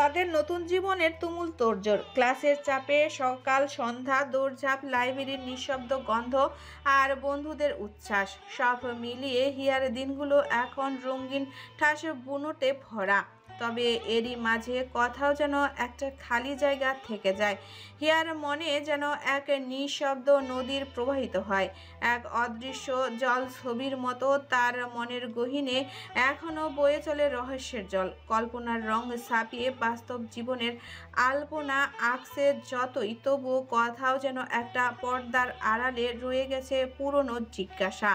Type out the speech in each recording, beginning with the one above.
তাদের নতুন জীবনের তুমুল তোড়জোড়, ক্লাসের চাপে সকাল সন্ধ্যা দৌড়ঝাঁপ, লাইব্রেরির নিঃশব্দ গন্ধ আর বন্ধুদের উচ্ছ্বাস, সব মিলিয়ে হিয়ার দিনগুলো এখন রঙিন ঠাস বুনোটে ভরা। তবে এরই মাঝে কোথাও যেন একটা খালি জায়গা থেকে যায়। হিয়ার মনে যেন এক নিঃশব্দ নদীর প্রবাহিত হয়, এক অদৃশ্য জল ছবির মতো তার মনের গহীনে এখনো বয়ে চলে রহস্যের জল। কল্পনার রং ছাপিয়ে বাস্তব জীবনের আলপনা আঁকছে যতই, তবুও কোথাও যেন একটা পর্দার আড়ালে রয়ে গেছে পুরনো জিজ্ঞাসা,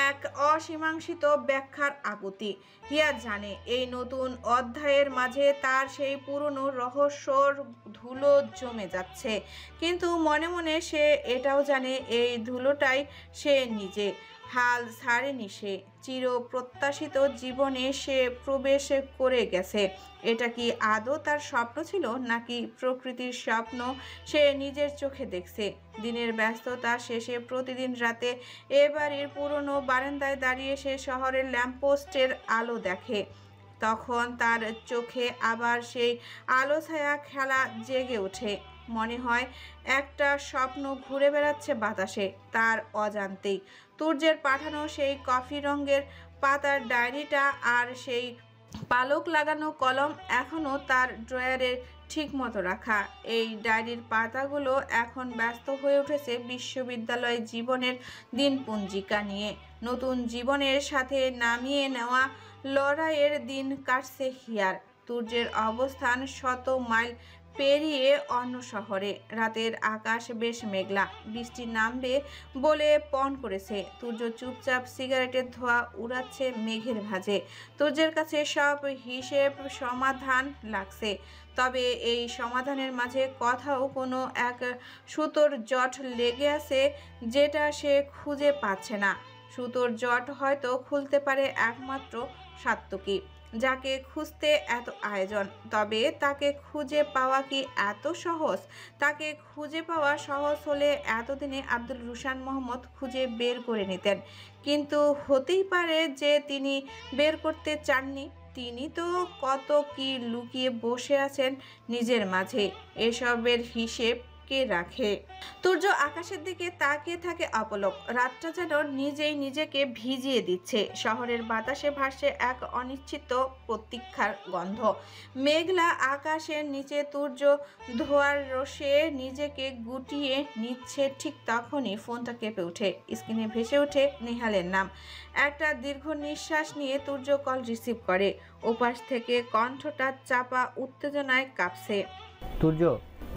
এক অসীমাংসিত ব্যাখ্যার আকুতি। হিয়া জানে এই নতুন অধ্যায়ের মাঝে তার সেই পুরনো রহস্যর ধুলো জমে যাচ্ছে, কিন্তু মনে মনে সে এটাও জানে এই ধুলোটাই সে নিজে। হাল ছাড়েনি সে, চির প্রত্যাশিত জীবনে সে প্রবেশ করে গেছে। এটা কি আদৌ তার স্বপ্ন ছিল, নাকি প্রকৃতির স্বপ্ন সে নিজের চোখে দেখছে? দিনের ব্যস্ততা শেষে প্রতিদিন রাতে এ বাড়ির পুরনো বারান্দায় দাঁড়িয়ে সে শহরের ল্যাম্পপোস্টের আলো দেখে। তখন তার চোখে আবার সেই আলো ছায়া খেলা জেগে ওঠে। মনে হয় একটা স্বপ্ন ঘুরে বেড়াচ্ছে বাতাসে তার অজান্তেই। তুর্যের পাঠানো সেই কফি রঙের পাতার ডায়েরিটা আর সেই পালক লাগানো কলম এখনও তার ড্রয়ারে ঠিক মতো রাখা। এই ডায়েরির পাতাগুলো এখন ব্যস্ত হয়ে উঠেছে বিশ্ববিদ্যালয় জীবনের দিনপঞ্জিকা নিয়ে। নতুন জীবনের সাথে নামিয়ে নেওয়া লড়াইয়ের দিন কাটছে হিয়ার। তুর্যের অবস্থান শত মাইল পেরিয়ে অন্য শহরে। রাতের আকাশ বেশ মেঘলা, বৃষ্টি নামবে বলে পণ করেছে। তুর্য চুপচাপ সিগারেটের ধোঁয়া উড়াচ্ছে মেঘের ভাঁজে। তুর্যের কাছে সব হিসেব সমাধান লাগছে, তবে এই সমাধানের মাঝে কোথাও কোনো এক সুতোর জট লেগে আছে যেটা সে খুঁজে পাচ্ছে না। সুতোর জট হয়তো খুলতে পারে একমাত্র সাত্তকী, যাকে খুঁজতে এত আয়োজন। তবে তাকে খুঁজে পাওয়া কি এত সহজ? তাকে খুঁজে পাওয়া সহজ হলে এতদিনে আব্দুল রুশান মোহাম্মদ খুঁজে বের করে নিতেন, কিন্তু হতেই পারে যে তিনি বের করতে চাননি। তিনি তো কত কি লুকিয়ে বসে আছেন নিজের মাঝে, এসবের হিসেব কে রাখে? তুর্য আকাশের দিকে তাকিয়ে থাকে অপলক। রাতটা যেন নিজেই নিজেকে ভিজিয়ে দিচ্ছে। শহরের বাতাসে ভাসছে এক অনিশ্চিত প্রতীক্ষার গন্ধ। মেঘলা আকাশের নিচে তুর্য ধোয়ার রসে নিজেকে গুটিয়ে নিচ্ছে। ঠিক তখনই ফোনটা কেঁপে ওঠে, স্ক্রিনে ভেসে ওঠে নেহালের নাম। একটা দীর্ঘ নিঃশ্বাস নিয়ে তুর্য কল রিসিভ করে। ওপাশ থেকে কণ্ঠটা চাপা উত্তেজনায় কাঁপছে। তুর্য,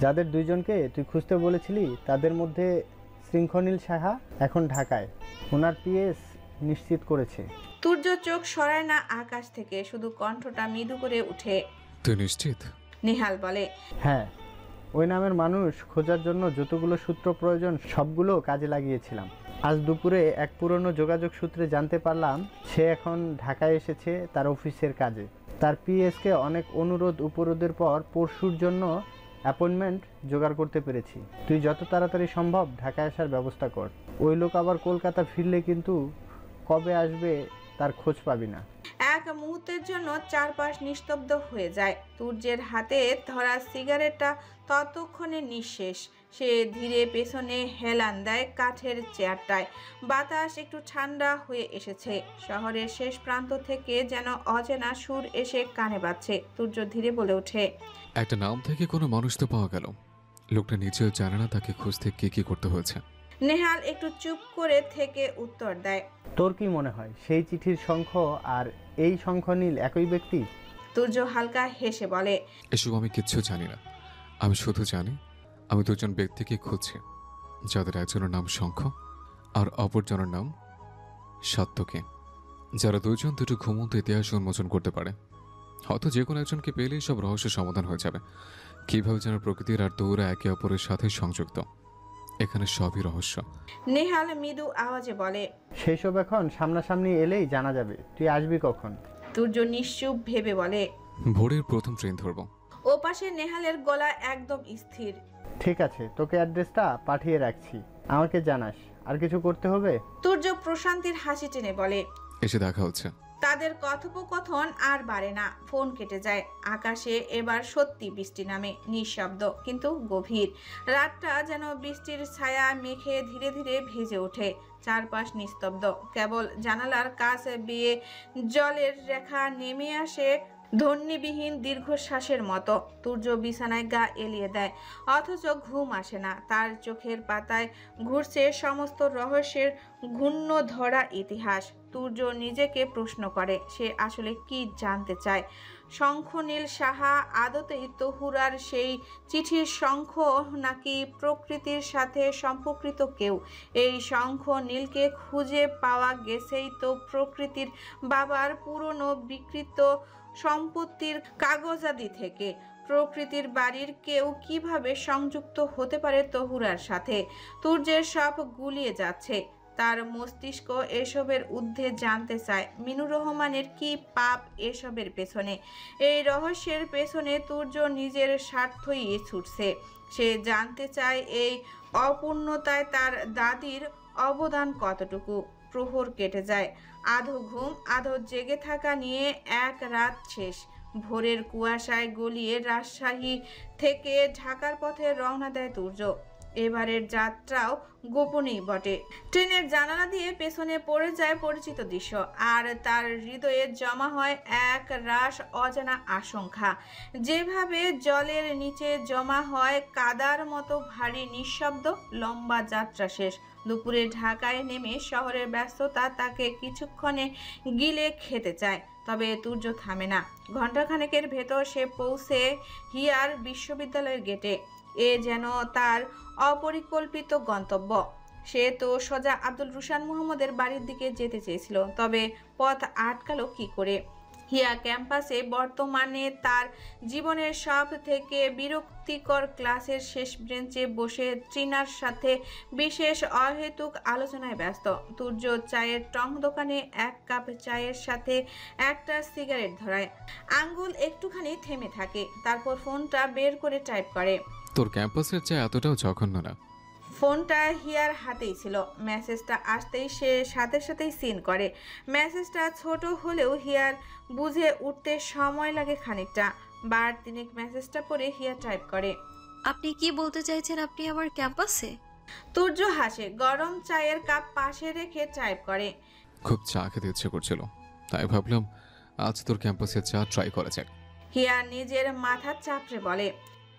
যাদের দুইজনকে তুই খুঁজতে বলেছিলি তাদের মধ্যে শৃঙ্খনীল সাহা এখন ঢাকায়, ওনার পিএস নিশ্চিত করেছে। তুর্য চোখ সরায় না আকাশ থেকে, শুধু কণ্ঠটা মৃদু করে উঠে। তুই নিশ্চিত? নেহাল বলে, হ্যাঁ, ওই নামের মানুষ খোঁজার জন্য যতগুলো সূত্র প্রয়োজন সবগুলো কাজে লাগিয়েছিলাম। আজ দুপুরে এক পুরনো যোগাযোগ সূত্রে জানতে পারলাম সে এখন ঢাকায় এসেছে তার অফিসের কাজে। তার পিএসকে অনেক অনুরোধ উপরোধের পর পরশুর জন্য অ্যাপয়েন্টমেন্ট জোগাড় করতে পেরেছি। তুই যত তাড়াতাড়ি সম্ভব ঢাকায় আসার ব্যবস্থা কর। ওই লোক আবার কলকাতা ফিরলে কিন্তু কবে আসবে তার খোঁজ পাবি না। এক মুহূর্তের জন্য চারপাশ নিস্তব্ধ হয়ে যায়। তুর্যের হাতে ধরা সিগারেটটা ততক্ষণে নিঃশেষ। সে ধীরে পেছনে হেলান দেয় কাঠের চেয়ারটায়। বাতাস একটু ঠান্ডা হয়ে এসেছে। শহরের শেষ প্রান্ত থেকে যেন অচেনা সুর এসে কানে বাজছে। তুর্য ধীরে বলে ওঠে, একটা নাম থেকে কোনো মানুষ তো পাওয়া গেল, লোকটা নিজেও জানে না তাকে খুঁজতে কি কি করতে হয়েছে। নেহাল একটু চুপ করে থেকে উত্তর দেয়, তোর কি মনে হয় সেই চিঠির শঙ্খ আর এই শঙ্খনীল একই ব্যক্তি? তুর্য হালকা হেসে বলে, এসব আমি কিচ্ছু জানি না। আমি শুধু জানি আমি দুজন ব্যক্তিকে খুঁজছি, যাদের একজনের নাম শঙ্খ আর অপরজনের নাম সাত্তকী, যারা দুজন দুটো ঘুমন্ত ইতিহাস উন্মোচন করতে পারে। হয়তো যে কোনো একজনকে পেলেই সব রহস্যের সমাধান হয়ে যাবে। কিভাবে যেন প্রকৃতির আর দৌড়া একে অপরের সাথে সংযুক্ত, এখানে সবই রহস্য। নেহাল মৃদু আওয়াজে বলে, সেই সব এখন সামনাসামনি এলেই জানা যাবে। তুই আসবি কখন? তুর্য নিশ্চুপ ভেবে বলে, ভোরের প্রথম ট্রেন ধরবো। ওপাশে নেহালের গলা একদম স্থির। ঠিক আছে, তোকে অ্যাড্রেসটা পাঠিয়ে রাখছি, আমাকে জানাস। আর কিছু করতে হবে? তুর্য প্রশান্তির হাসি টেনে বলে, এসে দেখা হচ্ছে। তাদের কথোপকথন আর বাড়ে না। ফোন কেটে যায়। আকাশে এবার সত্যি বৃষ্টি নামে, নিঃশব্দ কিন্তু গভীর। রাতটা যেন বৃষ্টির ছায়া মেখে ধীরে ধীরে ভেজে ওঠে। চারপাশ নিস্তব্ধ, কেবল জানালার কাছ বেয়ে জলের রেখা নেমে আসে ধ্বনিবিহীন দীর্ঘশ্বাসের মতো। সূর্য বিছানায় গা এলিয়ে দেয়, অথচ ঘুম আসে না। তার চোখের পাতায় ঘুরছে সমস্ত রহস্যের ঘূর্ণ ধরা ইতিহাস। সূর্য নিজেকে প্রশ্ন করে, সে আসলে কি জানতে চায়? শঙ্খনীল সাহা আদতেই তহুরার সেই চিঠির শঙ্খ, নাকি প্রকৃতির সাথে সম্পর্কিত কেউ? এই শঙ্খ নীলকে খুঁজে পাওয়া গেছেই তো প্রকৃতির বাবার পুরনো বিকৃত সম্পত্তির কাগজাদি থেকে। প্রকৃতির বাড়ির কেউ কিভাবে সংযুক্ত হতে পারে তহুরার সাথে? সূর্যের সব গুলিয়ে যাচ্ছে। তার মস্তিষ্ক এসবের ঊর্ধ্বে জানতে চায় মিনুর রহমানের কি পাপ এসবের পেছনে। এই রহস্যের পেছনে সূর্য নিজের স্বার্থই ছুটছে। সে জানতে চায় এই অপূর্ণতায় তার দাদির অবদান কতটুকু। প্রহর কেটে যায়, আধো ঘুম আধো জেগে থাকা নিয়ে এক রাত শেষ। ভোরের কুয়াশায় গলিয়ে রাজশাহী থেকে ঢাকার পথে রওনা দেয় সূর্য। এবারের যাত্রাও গোপনেই বটে। ট্রেনের জানালা দিয়ে পেছনে পড়ে যায় পরিচিত দৃশ্য, আর তার হৃদয়ে জমা হয় এক রাশ অজানা আশঙ্কা। যেভাবে জলের নিচে জমা হয় কাদার মতো ভারী নিঃশব্দ। লম্বা যাত্রা শেষ। দুপুরে ঢাকায় নেমে শহরের ব্যস্ততা তাকে কিছুক্ষণে গিলে খেতে চায়, তবে সূর্য থামে না। ঘণ্টাখানেকের ভেতর সে পৌঁছে হিয়ার বিশ্ববিদ্যালয়ের গেটে। এ যেন তার অপরিকল্পিত গন্তব্য। সে তো সোজা আব্দুল রুশান মুহাম্মদের বাড়ির দিকে যেতে চেয়েছিল, তবে পথ আটকালো কি করে? হিয়া ক্যাম্পাসে বর্তমানে তার জীবনের সব থেকে বিরক্তিকর ক্লাসের শেষ বেঞ্চে বসে ট্রিনার সাথে বিশেষ অহেতুক আলোচনায় ব্যস্ত। সূর্য চায়ের টং দোকানে এক কাপ চায়ের সাথে একটা সিগারেট ধরায়। আঙ্গুল একটুখানি থেমে থাকে, তারপর ফোনটা বের করে টাইপ করে। তোর ক্যাম্পাসের চেয়ে এতটাও জঘন্য না। ফোনটা হিয়ার হাতেই ছিল। মেসেজটা আসতেই সে সাথে সাথেই সিন করে। মেসেজটা ছোট হলেও হিয়ার বুঝে উঠতে সময় লাগে খানিকটা। বার তিনেক মেসেজটা পড়ে হিয়া টাইপ করে, আপনি কি বলতে চাইছেন আপনি আমার ক্যাম্পাসে? সূর্য হাসে, গরম চায়ের কাপ পাশে রেখে টাইপ করে, খুব চা খেতে ইচ্ছে করছিল, তাই ভাবলাম আজ তোর ক্যাম্পাসের চা ট্রাই করা যাক। হিয়া নিজের মাথা চাপড়ে বলে,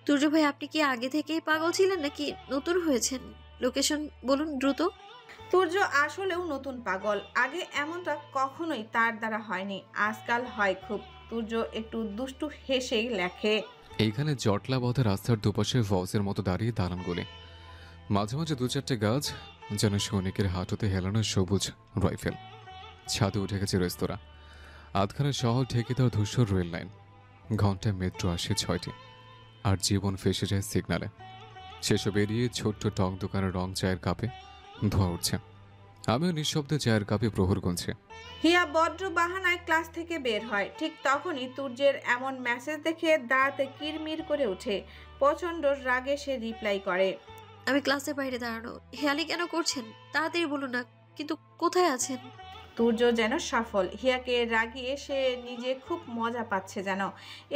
সূর্য ভাই, আপনি কি আগে থেকেই পাগল ছিলেন নাকি নতুন হয়েছেন? লোকেশন বলুন দ্রুত। সূর্য আসলেও নতুন পাগল। আগে এমনটা কখনোই তার দ্বারা হয়নি, আজকাল হয় খুব। সূর্য একটু দুষ্টু হেসেই লেখে, এইখানে জটলা বধা রাস্তার দুপাশে ফৌজের মতো দাঁড়িয়ে দালানগুলি, মাঝে মাঝে দু চারটে গাছ যেন সৈনিকের হাঁটুতে হেলানো সবুজ রাইফেল। ছাদে উঠে গেছে রেস্তোরাঁ, আধখানে শহর ঢেকে দেওয়া ধূসর রেল লাইন। ঘন্টায় মেট্রো আসে 6টি, আর জীবন ফেসে যায় সিগনালে। সেসব এড়িয়ে ছোট্ট টং দোকানের রং চায়ের কাপে ধোয়া উঠছে। আমিও নিঃশব্দে চায়ের কাপে প্রহর গুনছি। হিয়া বড্র বাহানায় ক্লাস থেকে বের হয়। ঠিক তখনই সূর্যের এমন মেসেজ দেখে দাঁত কিরমির করে ওঠে। প্রচণ্ড রাগে সে রিপ্লাই করে, আমি ক্লাসের বাইরে দাঁড়ানো। হেয়ালি কেন করছেন? তাড়াতাড়ি বলুন না, কিন্তু কোথায় আছেন? সূর্য যেন সফল। হিয়াকে রাগিয়ে সে নিজে খুব মজা পাচ্ছে যেন।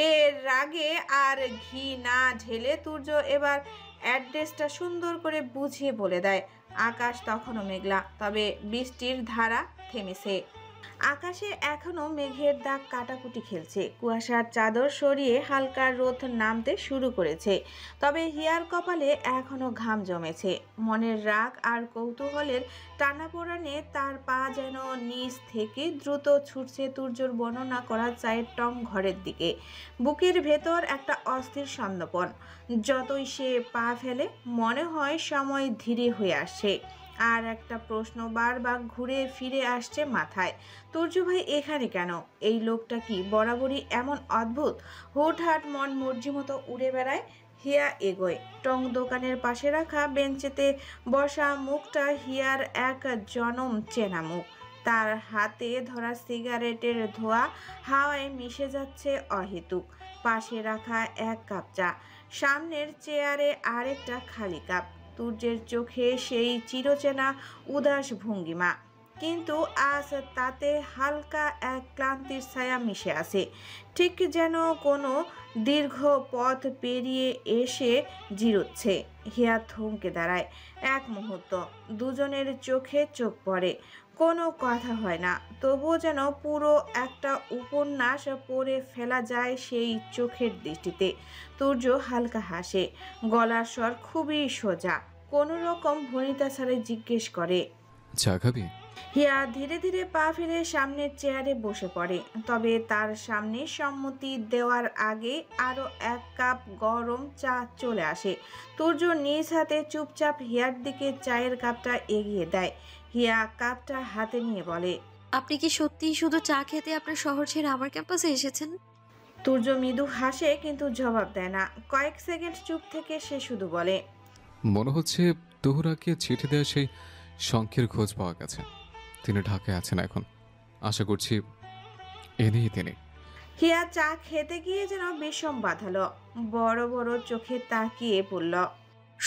এ রাগে আর ঘি না ঢেলে সূর্য এবার অ্যাড্রেসটা সুন্দর করে বুঝিয়ে বলে দেয়। আকাশ তখনও মেঘলা, তবে বৃষ্টির ধারা থেমেছে। আকাশে এখনো মেঘের দাগ কাটাকুটি খেলছে। কুয়াশার চাদর সরিয়ে হালকা রোদ নামতে শুরু করেছে, তবে হিয়ার কপালে এখনো ঘাম জমেছে। মনের রাগ আর কৌতূহলের টানাপোড়েনে তার পা যেন নিচ থেকে দ্রুত ছুটছে সূর্যর বর্ণনা করা চায়ের টং ঘরের দিকে। বুকের ভেতর একটা অস্থির সন্দপন। যতই সে পা ফেলে মনে হয় সময় ধীরে হয়ে আসছে। আর একটা প্রশ্ন বারবার ঘুরে ফিরে আসছে মাথায়, সূর্য ভাই এখানে কেন? এই লোকটা কি বরাবরই এমন অদ্ভুত? হুটহাট মন মর্জি মতো উড়ে বেড়ায়। হিয়া এগোয়। টং দোকানের পাশে রাখা বেঞ্চেতে বসা মুখটা হিয়ার এক জনম চেনা মুখ। তার হাতে ধরা সিগারেটের ধোঁয়া হাওয়ায় মিশে যাচ্ছে অহেতুক। পাশে রাখা এক কাপ চা, সামনের চেয়ারে আরেকটা খালি কাপ। সূর্যের চোখে সেই চিরচেনা উদাস ভঙ্গিমা। কিন্তু আজ তাতে হালকা এক ক্লান্তির ছায়া মিশে আছে, ঠিক যেন কোনো দীর্ঘ পথ পেরিয়ে এসে জিরোচ্ছে। হিয়া থমকে দাঁড়ায় এক মুহূর্ত, দুজনের চোখে চোখ পড়ে, কোনো কথা হয় না, তবুও যেন পুরো একটা উপন্যাস পড়ে ফেলা যায় সেই চোখের দৃষ্টিতে। তুর্য হালকা হাসে, গলার স্বর খুবই সোজা, কোনো রকম ভনিতা ছাড়ে জিজ্ঞেস করে, চা খাবি? হিয়া ধীরে ধীরে পা ফেলে সামনের চেয়ারে বসে পড়ে, তবে তার সামনে সম্মতি দেওয়ার আগে আরো এক কাপ গরম চা চলে আসে। তুর্য নিজ হাতে চুপচাপ হিয়ার দিকে চায়ের কাপটা এগিয়ে দেয়। হিয়া কাপটা হাতে নিয়ে বলে, আপনি কি সত্যিই শুধু চা খেতে আপনার শহর ছেড়ে আমার ক্যাম্পাসে এসেছেন? তুর্য মৃদু হাসে কিন্তু জবাব দেয় না। কয়েক সেকেন্ড চুপ থেকে সে শুধু বলে, মনে হচ্ছে তোহরাকে চিঠি দেওয়া সেই শঙ্খের খোঁজ পাওয়া গেছে। তিনি ঢাকায় আছেন এখন, আশা করছি এনেই তিনি। হিয়া চা খেতে গিয়ে যেন বিষম বাঁধালো, বড় বড় চোখে তাকিয়ে পড়ল।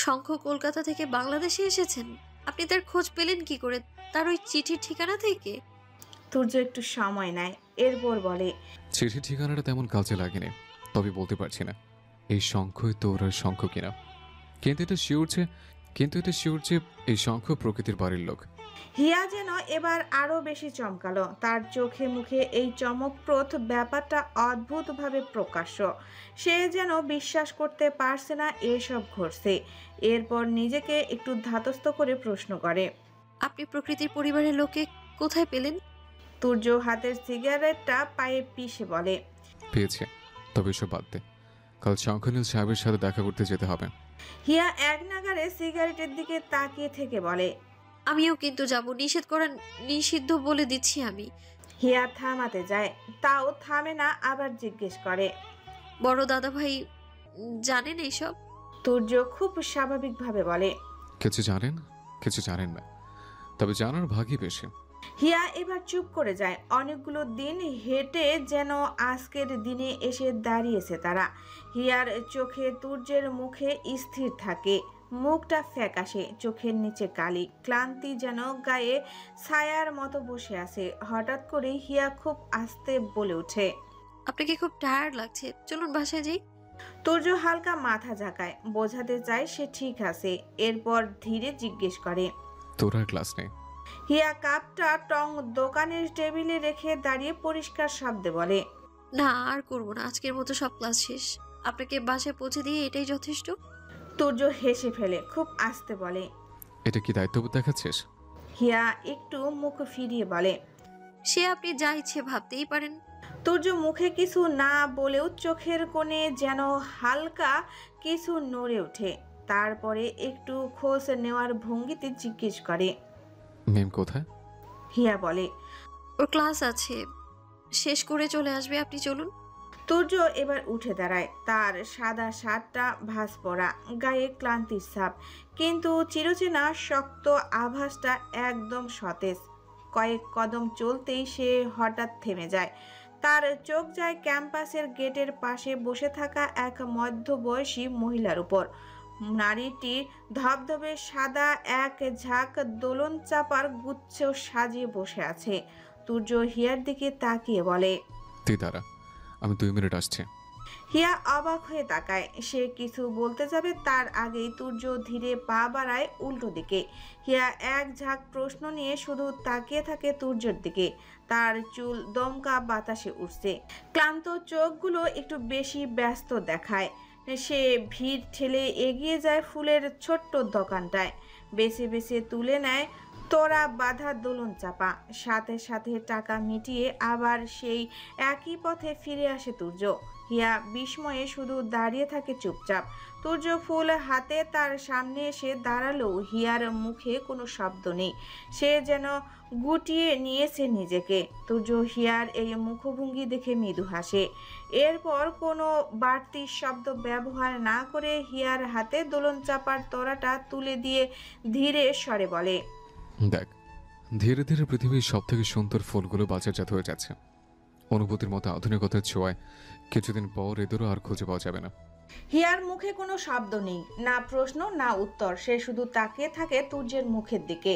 শঙ্খ কলকাতা থেকে বাংলাদেশে এসেছেন? আপনি তার খোঁজ পেলেন কি করে? তার ওই চিঠির ঠিকানা থেকে? তুর্য একটু সময় নেয়, এরপর বলে, চিঠি ঠিকানাটা তেমন কাজে লাগেনি, তবে বলতে পারছি না এই শঙ্খই তোহরার শঙ্খ কিনা। কিন্তু এটা শিওর যে এই শঙ্খ প্রকৃতির বাড়ির লোক। হিয়া যেন এবার আরো বেশি চমকালো, তার চোখে মুখে এই চমকপ্রদ ব্যাপারটা অদ্ভুতভাবে প্রকাশ্য। সে যেন বিশ্বাস করতে পারছে না এসব ঘটছে। এরপর নিজেকে একটু ধাতস্থ করে প্রশ্ন করে, আপনি প্রকৃতির পরিবারের লোকে কোথায় পেলেন? তুর্য হাতের সিগারেটটা পায়ে পিষে বলে, পেয়েছে, তবে এসব বাদ দে, কাল শঙ্খনীল সাহেবের সাথে দেখা করতে যেতে হবে। হিয়া এক নাগারে সিগারেটের দিকে তাকিয়ে থেকে বলে, আমিও কিন্তু যাব। নিষিদ্ধ বলে দিচ্ছি আমি। হিয়া থামাতে যায়, তাও থামে না, আবার জিজ্ঞেস করে, বড় দাদা ভাই জানেন এইসব? তুর্য খুব স্বাভাবিকভাবে বলে, কিছু জানেন, কিছু জানেন না, তবে জানার ভাগই বেশি। হিয়া এবার চুপ করে যায়। অনেকগুলো দিন হেঁটে যেন আজকের দিনে এসে দাঁড়িয়েছে তারা। হিয়ার চোখে তুর্যের মুখে স্থির থাকে, মুখটা ফ্যাকাশে, চোখের নিচে কালি, ক্লান্তি যেন গায়ে ছায়ার মতো বসে আছে। হঠাৎ করে হিয়া খুব আস্তে বলে ওঠে, আপনাকে খুব টায়ার্ড লাগছে, চলুন বাসায় যাই। তুর্য হালকা মাথা ঝাঁকায়, বোঝাতে চায় সে ঠিক আছে। এরপর ধীরে জিজ্ঞেস করে, তোর আর ক্লাস নেই? হিয়া কাপটা টং দোকানের টেবিলে রেখে দাঁড়িয়ে পরিষ্কার শব্দে বলে, না, আর করবো না, আজকের মতো সব ক্লাস শেষ। আপনাকে বাসায় পৌঁছে দিয়ে এটাই যথেষ্ট। তুর্য হেসে ফেলে, খুব আস্তে বলে, এটা কি দায়িত্ববোধ দেখাচ্ছিস? হিয়া একটু মুখ ফিরিয়ে বলে, সে আপনি যা ইচ্ছে ভাবতেই পারেন। তুর্য মুখে কিছু না বলেও চোখের কোণে যেন হালকা কিছু নড়ে ওঠে। তারপরে একটু খোঁজ নেওয়ার ভঙ্গিতে জিজ্ঞেস করে, মেম কোথায়? হিয়া বলে, ওর ক্লাস আছে, শেষ করে চলে আসবে, আপনি চলুন। তুর্য এবার উঠে দাঁড়ায়। তার সাদা শার্টটা ভাঁজ পড়া, গায়ে ক্লান্তির ছাপ, কিন্তু চিরচেনা শক্ত আভাসটা একদম সতেজ। কয়েক কদম চলতেই সে হঠাৎ থেমে যায়। তার চোখ যায় ক্যাম্পাসের গেটের পাশে বসে থাকা এক মধ্যবয়সী মহিলার উপর। নারীটি ধবধবে সাদা এক ঝাঁক দোলন চাপার গুচ্ছ সাজিয়ে বসে আছে। তুর্য হিয়ার দিকে তাকিয়ে বলে, তুই দাঁড়া, আমি 2 মিনিট আসছি। হিয়া অবাক হয়ে তাকায়। সে কিছু বলতে যাবে তার আগেই তুর্য ধীরে পা বাড়ায় উল্টো দিকে। হিয়া এক ঝাঁক প্রশ্ন নিয়ে শুধু তাকিয়ে থাকে তুর্যের দিকে। তার চুল দমকা বাতাসে উঠছে, ক্লান্ত চোখগুলো একটু বেশি ব্যস্ত দেখায়। সে ভিড় ঠেলে এগিয়ে যায় ফুলের ছোট্ট দোকানটায়, বেছে বেছে তুলে নেয় তোরা বাঁধা দোলন চাপা। সাথে সাথে টাকা মিটিয়ে আবার সেই একই পথে ফিরে আসে তুর্য। হিয়া বিস্ময়ে শুধু দাঁড়িয়ে থাকে চুপচাপ। তুর্য ফুল হাতে তার সামনে এসে দাঁড়ালেও হিয়ার মুখে কোনো শব্দ নেই। সে যেন গুটিয়ে নিয়েছে নিজেকে। তুর্য হিয়ার এই মুখভঙ্গি দেখে মৃদু হাসে। এরপর কোনো বাড়তি শব্দ ব্যবহার না করে হিয়ার হাতে দোলন চাপার তোড়াটা তুলে দিয়ে ধীরে স্বরে বলে, দেখ, ধীরে ধীরে পৃথিবীর সব থেকে সুন্দর ফুলগুলো বাজারজাত হয়ে যাচ্ছে। অনুভূতির মতো আধুনিকতার ছোঁয়ায় কিছুদিন পর এদেরও আর খুঁজে পাওয়া যাবে না। হিয়ার মুখে কোনো শব্দ নেই, না প্রশ্ন না উত্তর। সে শুধু তাকিয়ে থাকে তুর্যের মুখের দিকে।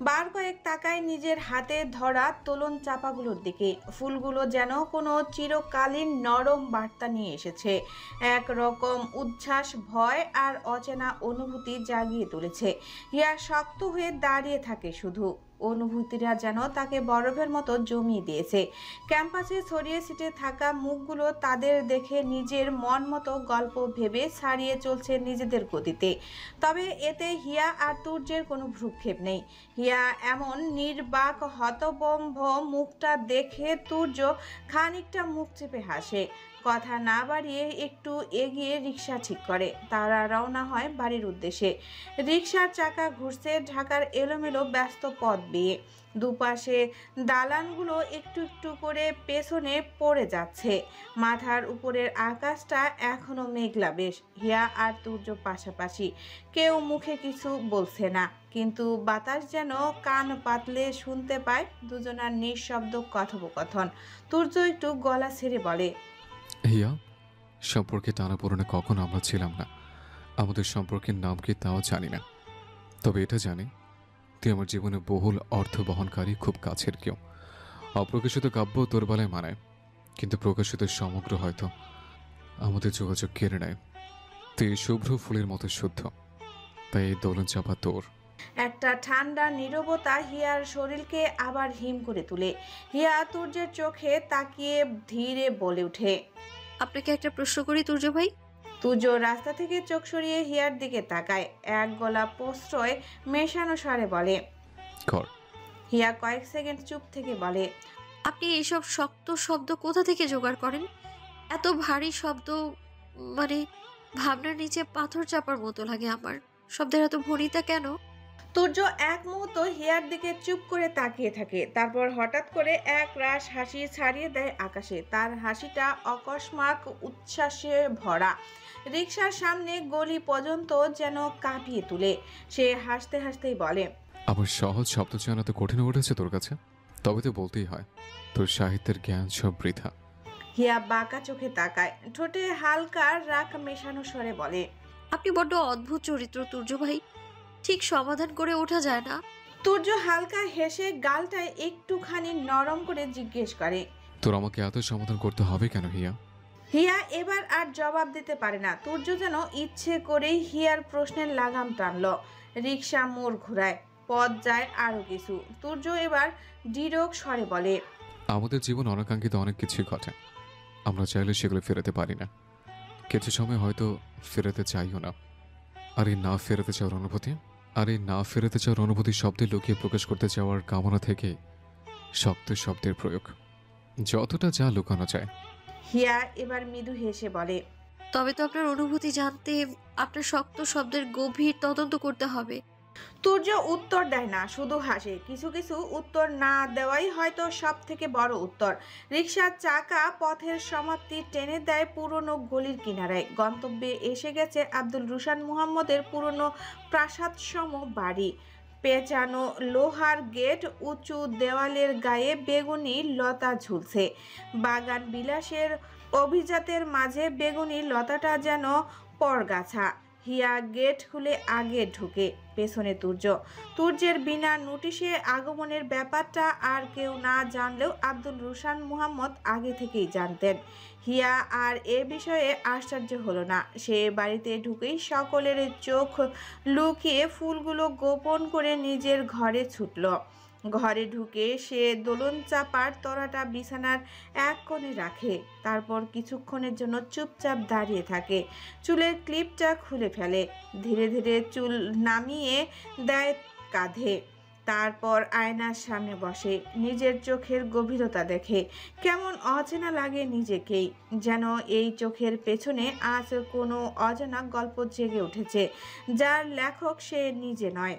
বার কয়েক তাকায় নিজের হাতে ধরা তোলন চাপাগুলোর দিকে। ফুলগুলো যেন কোনো চিরকালীন নরম বার্তা নিয়ে এসেছে। এক রকম উচ্ছ্বাস, ভয় আর অচেনা অনুভূতি জাগিয়ে তুলেছে। হিয়া শক্ত হয়ে দাঁড়িয়ে থাকে শুধু। অনুভূতিরা যেন তাকে বরফের মতো জমিয়ে দিয়েছে। ক্যাম্পাসে ছড়িয়ে ছিটে থাকা মুখগুলো তাদের দেখে নিজের মন মতো গল্প ভেবে ছাড়িয়ে চলছে নিজেদের গতিতে। তবে এতে হিয়া আর তুর্যের কোনো ভ্রুক্ষেপ নেই। হিয়া এমন নির্বাক হতভম্ব মুখটা দেখে তুর্য খানিকটা মুখ চেপে হাসে। কথা না বাড়িয়ে একটু এগিয়ে রিকশা ঠিক করে। তারা রওনা হয় বাড়ির উদ্দেশ্যে। রিকশার চাকা ঘুরছে ঢাকার এলোমেলো ব্যস্ত পথ বেয়ে। দুপাশে দালানগুলো একটু একটু করে পেছনে পড়ে যাচ্ছে। মাথার উপরের আকাশটা এখনো মেঘলা বেশ। হিয়া আর তুর্য পাশাপাশি, কেউ মুখে কিছু বলছে না, কিন্তু বাতাস যেন কান পাতলে শুনতে পায় দুজনার নিঃশব্দ কথোপকথন। তুর্য একটু গলা ছেড়ে বলে, হিয়া, সম্পর্কে টানাপোড়েনে কখন আমরা ছিলাম না। আমাদের সম্পর্কের নাম কি তাও জানি না, তবে এটা জানি তুই আমার জীবনে বহুল অর্থ বহনকারী খুব কাছের কেউ। অপ্রকাশিত কাব্য তোর বেলায় মানায়, কিন্তু প্রকাশিত সমগ্র হয়তো আমাদের যোগাযোগ কেড়ে নেয়। তুই এই শুভ্র ফুলের মতো শুদ্ধ, তাই এই দোলন চাপা তোর। একটা ঠান্ডা নীরবতা হিয়ার শরীরকে আবার হিম করে তোলে। হিয়া তুর্যের চোখে তাকিয়ে ধীরে বলে ওঠে, আপনাকে একটা প্রশ্ন করি তুর্য ভাই। তুর্য রাস্তা থেকে চোখ সরিয়ে হিয়ার দিকে তাকায়। এক গলা প্রশ্রয় মেশানো স্বরে বলে, কর। হিয়া কয়েক সেকেন্ড চুপ থেকে বলে, আপনি এইসব শক্ত শব্দ কোথা থেকে জোগাড় করেন? এত ভারী শব্দ, মানে ভাবনার নিচে পাথর চাপার মতো লাগে আমার। শব্দের এত ভনিতা কেন? তুর্য এক মুহূর্ত হিয়ার দিকে চুপ করে তাকিয়ে থাকে। তারপর হঠাৎ করে এক রাশ হাসি ছাড়িয়ে দেয় আকাশে। তার হাসিটা অকস্মাৎ উচ্ছ্বাসে ভরা। রিকশার সামনে গলি পর্যন্ত যেন কাঁপিয়ে তুলে। সে হাসতে হাসতেই বলে, আবার সহজ শব্দ চেনা তো কঠিন উঠেছে তোর কাছে। তবে তো বলতেই হয়, তোর সাহিত্যের জ্ঞান সব বৃথা। হিয়া বাঁকা চোখে তাকায়, ঠোঁটে হালকা রাগ মেশানো স্বরে বলে, আপনি বড্ড অদ্ভুত চরিত্র তুর্য ভাই, ঠিক সমাধান করে ওঠা যায় না। তুর্য হালকা হেসে গালটা একটুখানি নরম করে জিজ্ঞেস করে, তোর আমাকে এত সমাধান করতে হবে কেন হিয়া? হিয়া এবার আর জবাব দিতে পারে না। তুর্য যেন ইচ্ছে করেই হিয়ার প্রশ্নের লাগাম টানল। রিকশা মোড় ঘোরায়, পথ যায় আরো কিছু। তুর্য এবার দৃঢ় স্বরে বলে, আমাদের জীবন অনাকাঙ্ক্ষিত অনেক কিছুই ঘটে, আমরা চাইলে সেগুলো ফেরাতে পারি না। কিছু সময় হয়তো ফেরাতে চাইও না। আর এই না ফেরাতে চাওয়ার অনুভূতি শব্দে লুকিয়ে প্রকাশ করতে চাওয়ার কামনা থেকে শক্ত শব্দের প্রয়োগ, যতটা যা লুকানো যায়। হিয়া এবার মৃদু হেসে বলে, তবে তো আপনার অনুভূতি জানতে আপনার শক্ত শব্দের গভীর তদন্ত করতে হবে। তুর্য উত্তর দেয় না, শুধু হাসে। কিছু কিছু উত্তর না দেওয়াই হয়তো সব থেকে বড় উত্তর। রিকশার চাকা পথের সমাপ্তি টেনে দেয় পুরনো গলির কিনারায়। গন্তব্যে এসে গেছে আব্দুল রুশান মুহাম্মদের পুরনো প্রাসাদসম বাড়ি। পেঁচানো লোহার গেট, উঁচু দেওয়ালের গায়ে বেগুনি লতা ঝুলছে। বাগান বিলাসের অভিজাতের মাঝে বেগুনি লতাটা যেন পরগাছা। হিয়া গেট খুলে আগে ঢুকে, পেছনে তুর্যের বিনা নোটিশে আগমনের ব্যাপারটা আর কেউ না জানলেও আব্দুল রুশান মুহাম্মদ আগে থেকেই জানতেন। হিয়া আর এ বিষয়ে আশ্চর্য হলো না। সে বাড়িতে ঢুকেই সকলের চোখ লুকিয়ে ফুলগুলো গোপন করে নিজের ঘরে ছুটল। ঘরে ঢুকে সে দোলন চাপার তরাটা বিছানার এক কোণে রাখে। তারপর কিছুক্ষণের জন্য চুপচাপ দাঁড়িয়ে থাকে। চুলের ক্লিপটা খুলে ফেলে, ধীরে ধীরে চুল নামিয়ে দেয় কাঁধে। তারপর আয়নার সামনে বসে, নিজের চোখের গভীরতা দেখে। কেমন অচেনা লাগে নিজেকেই, যেন এই চোখের পেছনে আজ কোনো অজানা গল্প জেগে উঠেছে, যার লেখক সে নিজে নয়।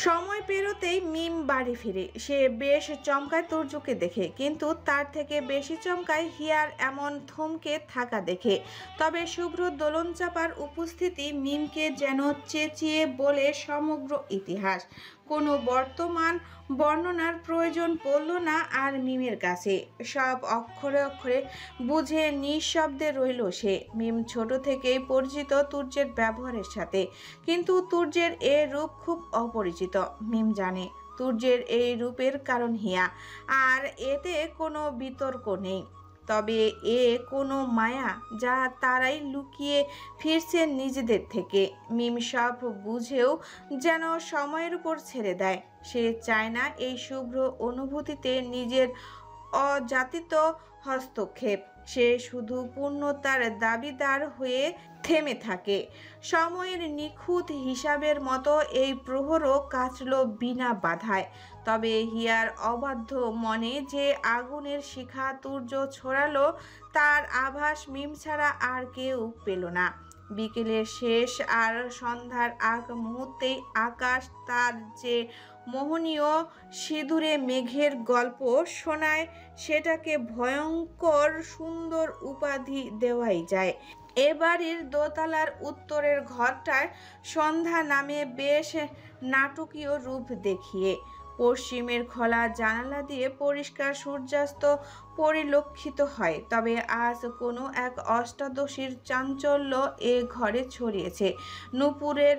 সময় পেরোতেই মিম বাড়ি ফিরে। সে বেশ চমকায় তুর্যকে দেখে, কিন্তু তার থেকে বেশি চমকায় হিয়ার এমন থমকে থাকা দেখে। তবে শুভ্র দোলন চাপার উপস্থিতি মিমকে যেন চেঁচিয়ে বলে সমগ্র ইতিহাস। কোনো বর্তমান বর্ণনার প্রয়োজন পড়ল না আর মিমের কাছে। সব অক্ষরে অক্ষরে বুঝে নিঃশব্দে রইল সে। মিম ছোট থেকেই পরিচিত তুর্যের ব্যবহারের সাথে, কিন্তু তুর্যের এ রূপ খুব অপরিচিত। মিম জানে তুর্যের এই রূপের কারণ হিয়া, আর এতে কোনো বিতর্ক নেই। তবে এ কোনো মায়া যা তারাই লুকিয়ে ফিরছে নিজেদের থেকে। মিম সব বুঝেও যেন সময়ের উপর ছেড়ে দেয়। সে চায় না এই শুভ্র অনুভূতিতে নিজের অযাচিত হস্তক্ষেপ। সে শুধু পূর্ণতার দাবিদার হয়ে থেমে থাকে। সময়ের নিখুঁত হিসাবের মতো এই প্রহরও কাটল বিনা বাধায়। তবে হিয়ার অবাধ্য মনে যে আগুনের শিখা তুর্য ছড়ালো, তার আভাস মিম ছাড়া আর কেউ পেল না। বিকেলের শেষ আর সন্ধ্যার আগ মুহূর্তেই আকাশ তার যে মোহনীয় সিঁদুরে মেঘের গল্প শোনায়, সেটাকে ভয়ঙ্কর সুন্দর উপাধি দেওয়াই যায়। এ বাড়ির দোতলার উত্তরের ঘরটায় সন্ধ্যা নামে বেশ নাটকীয় রূপ দেখিয়ে। পশ্চিমের খোলা জানালা দিয়ে পরিষ্কার সূর্যাস্ত পরিলক্ষিত হয়। তবে আজ কোনো এক অষ্টাদশীর চাঞ্চল্য এ ঘরে ছড়িয়েছে। নূপুরের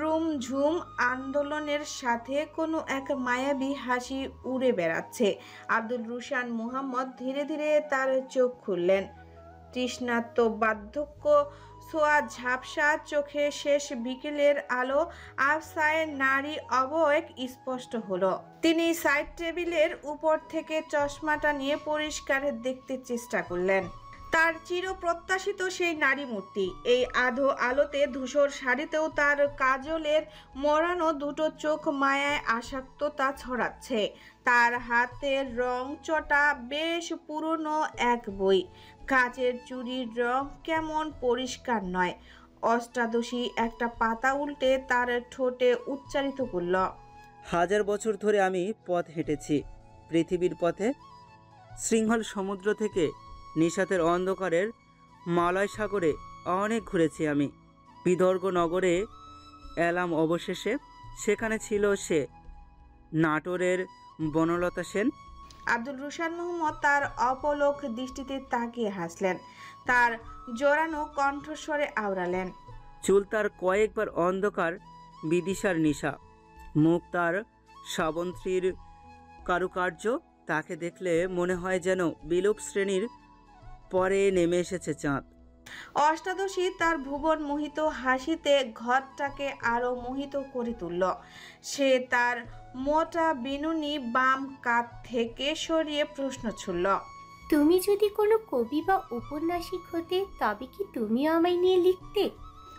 রুমঝুম আন্দোলনের সাথে কোনো এক মায়াবী হাসি উড়ে বেড়াচ্ছে। আব্দুল রুশান মুহাম্মদ ধীরে ধীরে তার চোখ খুললেন। তৃষ্ণার্ত বার্ধক্য ছোঁয়া ঝাপসা চোখে শেষ বিকেলের আলো আফসায় নারী অবয়ব স্পষ্ট হলো। তিনি সাইড টেবিলের উপর থেকে চশমাটা নিয়ে পরিষ্কার দেখতে চেষ্টা করলেন। তার চিরপ্রত্যাশিত সেই নারী মূর্তি। এই আধো আলোতে ধূসর শাড়িতেও তার কাজলের মোড়ানো দুটো চোখ মায়ায় আসক্ততা ছড়াচ্ছে। তার হাতের রং চটা বেশ পুরনো এক বই। কাচের চুড়ির রং কেমন পরিষ্কার নয়। অষ্টাদশী একটা পাতা উল্টে তার ঠোঁটে উচ্চারিত করল, হাজার বছর ধরে আমি পথ হেঁটেছি পৃথিবীর পথে। শৃঙ্খল সমুদ্র থেকে নিশাতের অন্ধকারের মালয় সাগরে অনেক ঘুরেছি আমি। বিদর্গ নগরে এলাম অবশেষে। সেখানে ছিল সে, নাটোরের বনলতা সেন। আব্দুল রুশান মোহাম্মদ তার অপলক দৃষ্টিতে তাকিয়ে হাসলেন। তার জোরানো কণ্ঠস্বরে আওড়ালেন, চুল তার কয়েকবার অন্ধকার বিদিশার নিশা, মুখ তার শ্রাবন্তীর কারুকার্য। তাকে দেখলে মনে হয় যেন বিলোপ শ্রেণীর পরে নেমে এসেছে চাঁদ। অষ্টাদশী তার ভুবন মোহিত হাসিতে ঘরটাকে আরো মোহিত করে তুলল। সে তার মোটা বিনুনি বাম কাঁধ থেকে সরিয়ে প্রশ্ন ছুড়ল, তুমি যদি কোনো কবি বা উপন্যাসিক হতে, তবে কি তুমিও আমায় নিয়ে লিখতে?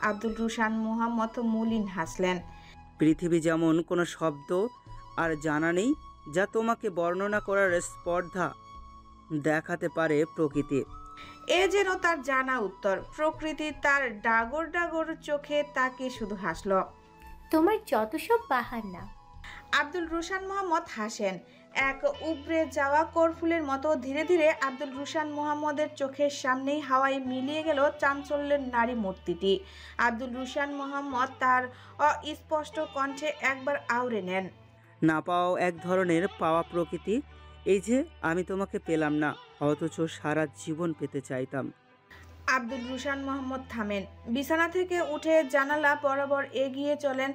আব্দুল রুশান মুহাম্মদ মলিন হাসলেন। পৃথিবী যেমন কোনো শব্দ আর জানা নেই যা তোমাকে বর্ণনা করার স্পর্ধা দেখাতে পারে প্রকৃতি। এ যেন তার জানা উত্তর। প্রকৃতি তার ডাগর ডাগর চোখে তাকে শুধু হাসল। তোমার যত সব বাহানা। আব্দুল রুশান মোহাম্মদ হাসেন। এক উবড়ে যাওয়া করফুলের মতো ধীরে ধীরে আব্দুল রুশান মোহাম্মদের চোখের সামনেই হাওয়ায় মিলিয়ে গেল চাঞ্চল্যের নারী মূর্তিটি। আব্দুল রুশান মোহাম্মদ তার অস্পষ্ট কণ্ঠে একবার আওড়ে নেন, না পাওয়া এক ধরনের পাওয়া প্রকৃতি। এই যে আমি তোমাকে পেলাম না, অথচ সারা জীবন পেতে চাইতাম। আব্দুল রুশান মোহাম্মদ থামেন। বিছানা থেকে উঠে জানালা বরাবর এগিয়ে চলেন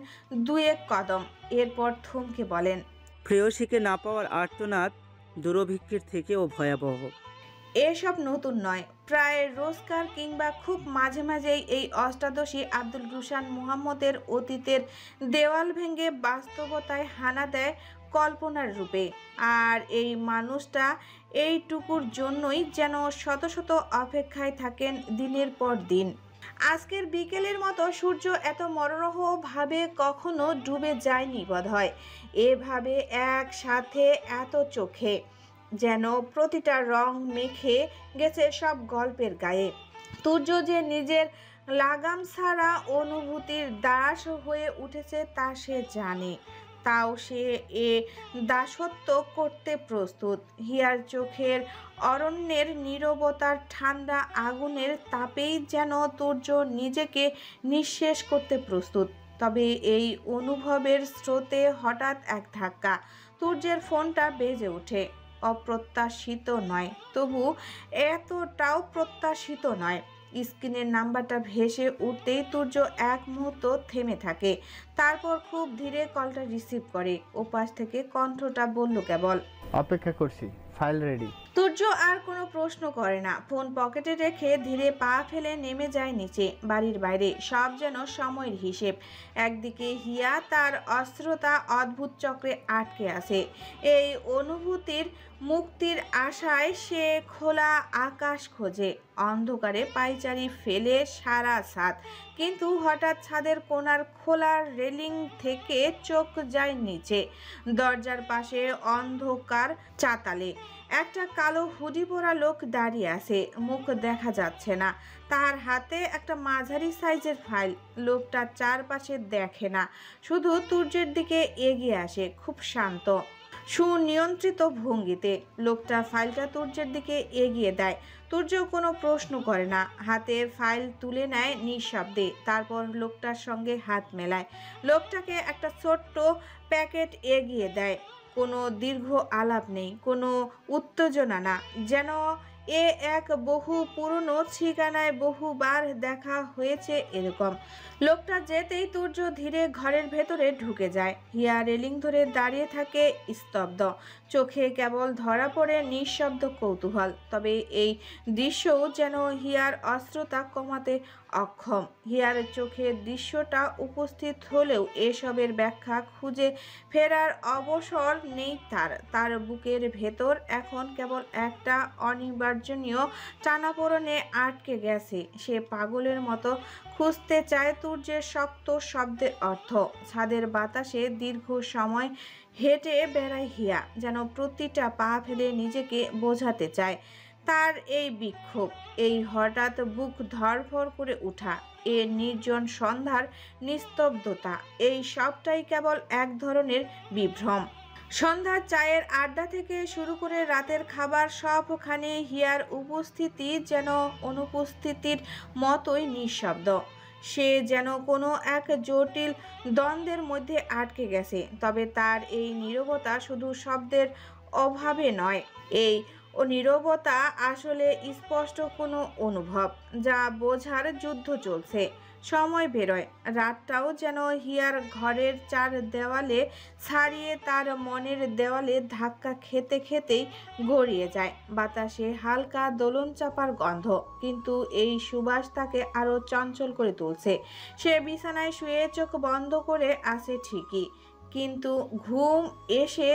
দুই এক কদম। এরপর থমকে বলেন, প্রেয়সীকে না পাওয়ার আর্তনাদ দুরভিক্ষের থেকেও ভয়াবহ। এসব নতুন নয়। প্রায় রোজকার কিংবা খুব মাঝে মাঝেই এই অষ্টাদশী আব্দুল রুশান মুহাম্মদের অতীতের দেওয়াল ভেঙে বাস্তবতায় হানা দেয় কল্পনার রূপে। আর এই মানুষটা এইটুকুর জন্যই যেন শত শত অপেক্ষায় থাকেন দিনের পর দিন। আজকের বিকেলের মতো সূর্য এত মনোরমভাবে কখনো ডুবে যায়নি বোধহয়। এভাবে একসাথে এত চোখে, যেন প্রতিটা রং মেখে গেছে সব গল্পের গায়ে। তুর্য যে নিজের লাগাম ছাড়া অনুভূতির দাস হয়ে উঠেছে তা সে জানে। তাও সে এ দাসত্ব করতে প্রস্তুত। হিয়ার চোখের অরণ্যের নীরবতার ঠান্ডা আগুনের তাপেই যেন তুর্য নিজেকে নিঃশেষ করতে প্রস্তুত। তবে এই অনুভবের স্রোতে হঠাৎ এক ধাক্কা, তুর্যের ফোনটা বেজে ওঠে। অপ্রত্যাশিত নয়, তবু এতটাও প্রত্যাশিত নয়। স্ক্রিনের নাম্বারটা ভেসে উঠতেই তুর্য এক মুহূর্ত থেমে থাকে, তারপর খুব ধীরে কলটা রিসিভ করে। ওপাশ থেকে কণ্ঠটা বলল কেবল, অপেক্ষা করছি, ফাইল রেডি। তুর্য আর কোনো প্রশ্ন করে না, ফোন পকেটে রেখে ধীরে পা ফেলে নেমে যায় নিচে। বাড়ির বাইরে সব যেন সময়ের হিসেব। একদিকে হিয়া তার অস্ত্রতা অদ্ভুত চক্রে আটকে আছে। এই অনুভূতির মুক্তির আশায় সে খোলা আকাশ খোঁজে, অন্ধকারে পায়চারি ফেলে সারা ছাদ। কিন্তু হঠাৎ ছাদের কোণার খোলা রেলিং থেকে চোখ যায় নিচে। দরজার পাশে অন্ধকার চাতালে একটা কালো হুডি পরা লোক দাঁড়িয়ে আছে, মুখ দেখা যাচ্ছে না। তার হাতে একটা মাঝারি সাইজের ফাইল। লোকটা চারপাশে দেখে না, শুধু তুর্যের দিকে এগিয়ে আসে খুব শান্ত সুনিয়ন্ত্রিত ভঙ্গিতে। লোকটা ফাইলটা তুর্যের দিকে এগিয়ে দেয়। তুর্য কোনো প্রশ্ন করে না, হাতে ফাইল তুলে নেয় নিঃশব্দে। তারপর লোকটার সঙ্গে হাত মেলায়। লোকটাকে একটা ছোট্ট প্যাকেট এগিয়ে দেয়। কোনো দীর্ঘ আলাপ নেই, কোনো উত্তেজনা না, যেন এ এক বহু পুরনো ঠিকানায় বহুবার দেখা হয়েছে এরকম। লোকটা যেতেই তুর্য ধীরে ঘরের ভেতরে ঢুকে যায়। হিয়া রেলিং ধরে দাঁড়িয়ে থাকে স্তব্ধ, চোখে কেবল ধরা পড়ে নিঃশব্দ কৌতূহল। তবে এই দৃশ্যও যেন হিয়ার অস্ত্রতা কমাতে অক্ষম। হিয়ার চোখে দৃশ্যটা উপস্থিত হলেও এসবের ব্যাখ্যা খুঁজে ফেরার অবসর নেই তার। তার বুকের ভেতর এখন কেবল একটা অনিবার্যনীয় টানাপোড়েনে আটকে গেছে। সে পাগলের মতো খুঁজতে চায় তুর্যের শক্ত শব্দের অর্থ। ছাদের বাতাসে দীর্ঘ সময় হেঁটে বেড়ায় হিয়া, যেন প্রতিটা পা ফেলে নিজেকে বোঝাতে চায় তার এই বিক্ষোভ, এই হঠাৎ বুক ধড়ফড় করে ওঠা, এ নির্জন সন্ধ্যার নিস্তব্ধতা, এই সবটাই কেবল এক ধরনের বিভ্রম। সন্ধ্যার চায়ের আড্ডা থেকে শুরু করে রাতের খাবার সবখানে হিয়ার উপস্থিতি যেন অনুপস্থিতির মতোই নিঃশব্দ। সে যেন কোনো এক জটিল দ্বন্দ্বের মধ্যে আটকে গেছে। তবে তার এই নীরবতা শুধু শব্দের অভাবে নয়, এই নীরবতা আসলে স্পষ্ট কোনো অনুভব, যা বোঝার যুদ্ধ চলছে। সময় বেরোয়, রাতটাও যেন হিয়ার ঘরের চার দেওয়ালে ছাড়িয়ে তার মনের দেওয়ালে ধাক্কা খেতে খেতেই গড়িয়ে যায়। বাতাসে হালকা দোলন চাপার গন্ধ, কিন্তু এই সুবাস তাকে আরো চঞ্চল করে তুলছে। সে বিছানায় শুয়ে চোখ বন্ধ করে আছে ঠিকই, কিন্তু ঘুম এসে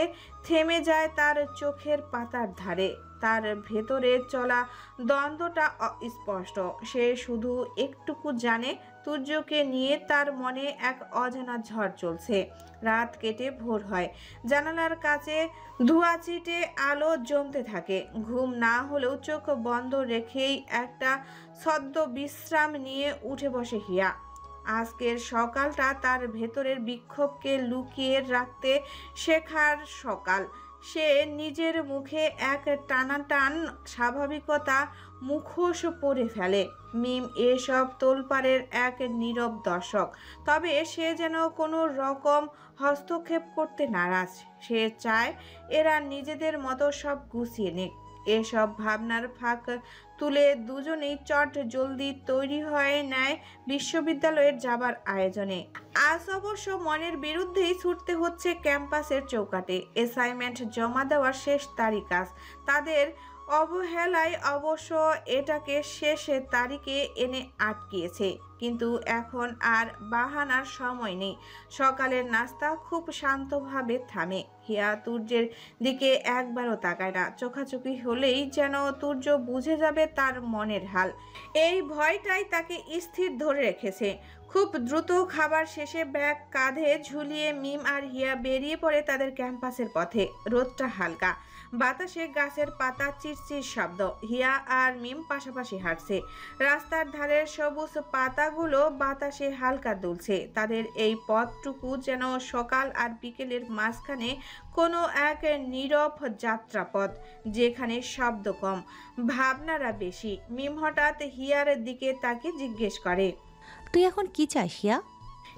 থেমে যায় তার চোখের পাতার ধারে। তার ভেতরে চলা দ্বন্দ্বটা স্পষ্ট। সে শুধু একটুকু জানে তুর্যকে নিয়ে তার মনে এক অজানা ঝড় চলছে। রাত কেটে ভোর হয়, জানালার কাছে ধোঁয়াচিটে আলো জমতে থাকে। ঘুম না হলেও চোখ বন্ধ রেখেই একটা সদ্য বিশ্রাম নিয়ে উঠে বসে হিয়া। আজকের সকালটা তার ভেতরের বিক্ষোভকে লুকিয়ে রাখতে শেখার সকাল। সে নিজের মুখে এক টানাটান স্বাভাবিকতা মুখোশ পরে ফেলে। মিম এসব তোলপাড়ের এক নীরব দর্শক, তবে সে যেন কোনো রকম হস্তক্ষেপ করতে নারাজ। সে চায় এরা নিজেদের মতো সব গুছিয়ে নিক। এসব ভাবনার ফাঁক তুলে দুজনেই চট জলদি তৈরি হয়ে নেয় বিশ্ববিদ্যালয়ের যাবার আয়োজনে। আজ অবশ্য মনের বিরুদ্ধেই ছুটতে হচ্ছে ক্যাম্পাসের চৌকাটে। অ্যাসাইনমেন্ট জমা দেওয়ার শেষ তারিখ আজ। তাদের অবহেলায় অবশ্য এটাকে শেষ তারিখে এনে আটকিয়েছে, কিন্তু এখন আর বাহানার সময় নেই। সকালের নাস্তা খুব শান্তভাবে থামে। হিয়া তুর্যের দিকে একবারও তাকায় না। চোখাচোখি হলেই যেন তুর্য বুঝে যাবে তার মনের হাল। এই ভয়টাই তাকে স্থির ধরে রেখেছে। খুব দ্রুত খাবার শেষে ব্যাগ কাঁধে ঝুলিয়ে মিম আর হিয়া বেরিয়ে পড়ে তাদের ক্যাম্পাসের পথে। রোদটা হালকা, বাতাসে গাছের পাতা চিরচির শব্দ। হিয়া আর মিম পাশাপাশি হাঁটছে। রাস্তার ধারের সবুজ পাতাগুলো বাতাসে হালকা দুলছে। তাদের এই পথটুকু যেন সকাল আর বিকেলের মাঝখানে কোনো এক নীরব যাত্রাপথ, যেখানে শব্দ কম, ভাবনারা বেশি। মিম হঠাৎ হিয়ার দিকে তাকে জিজ্ঞেস করে, তুই এখন কি চাস হিয়া?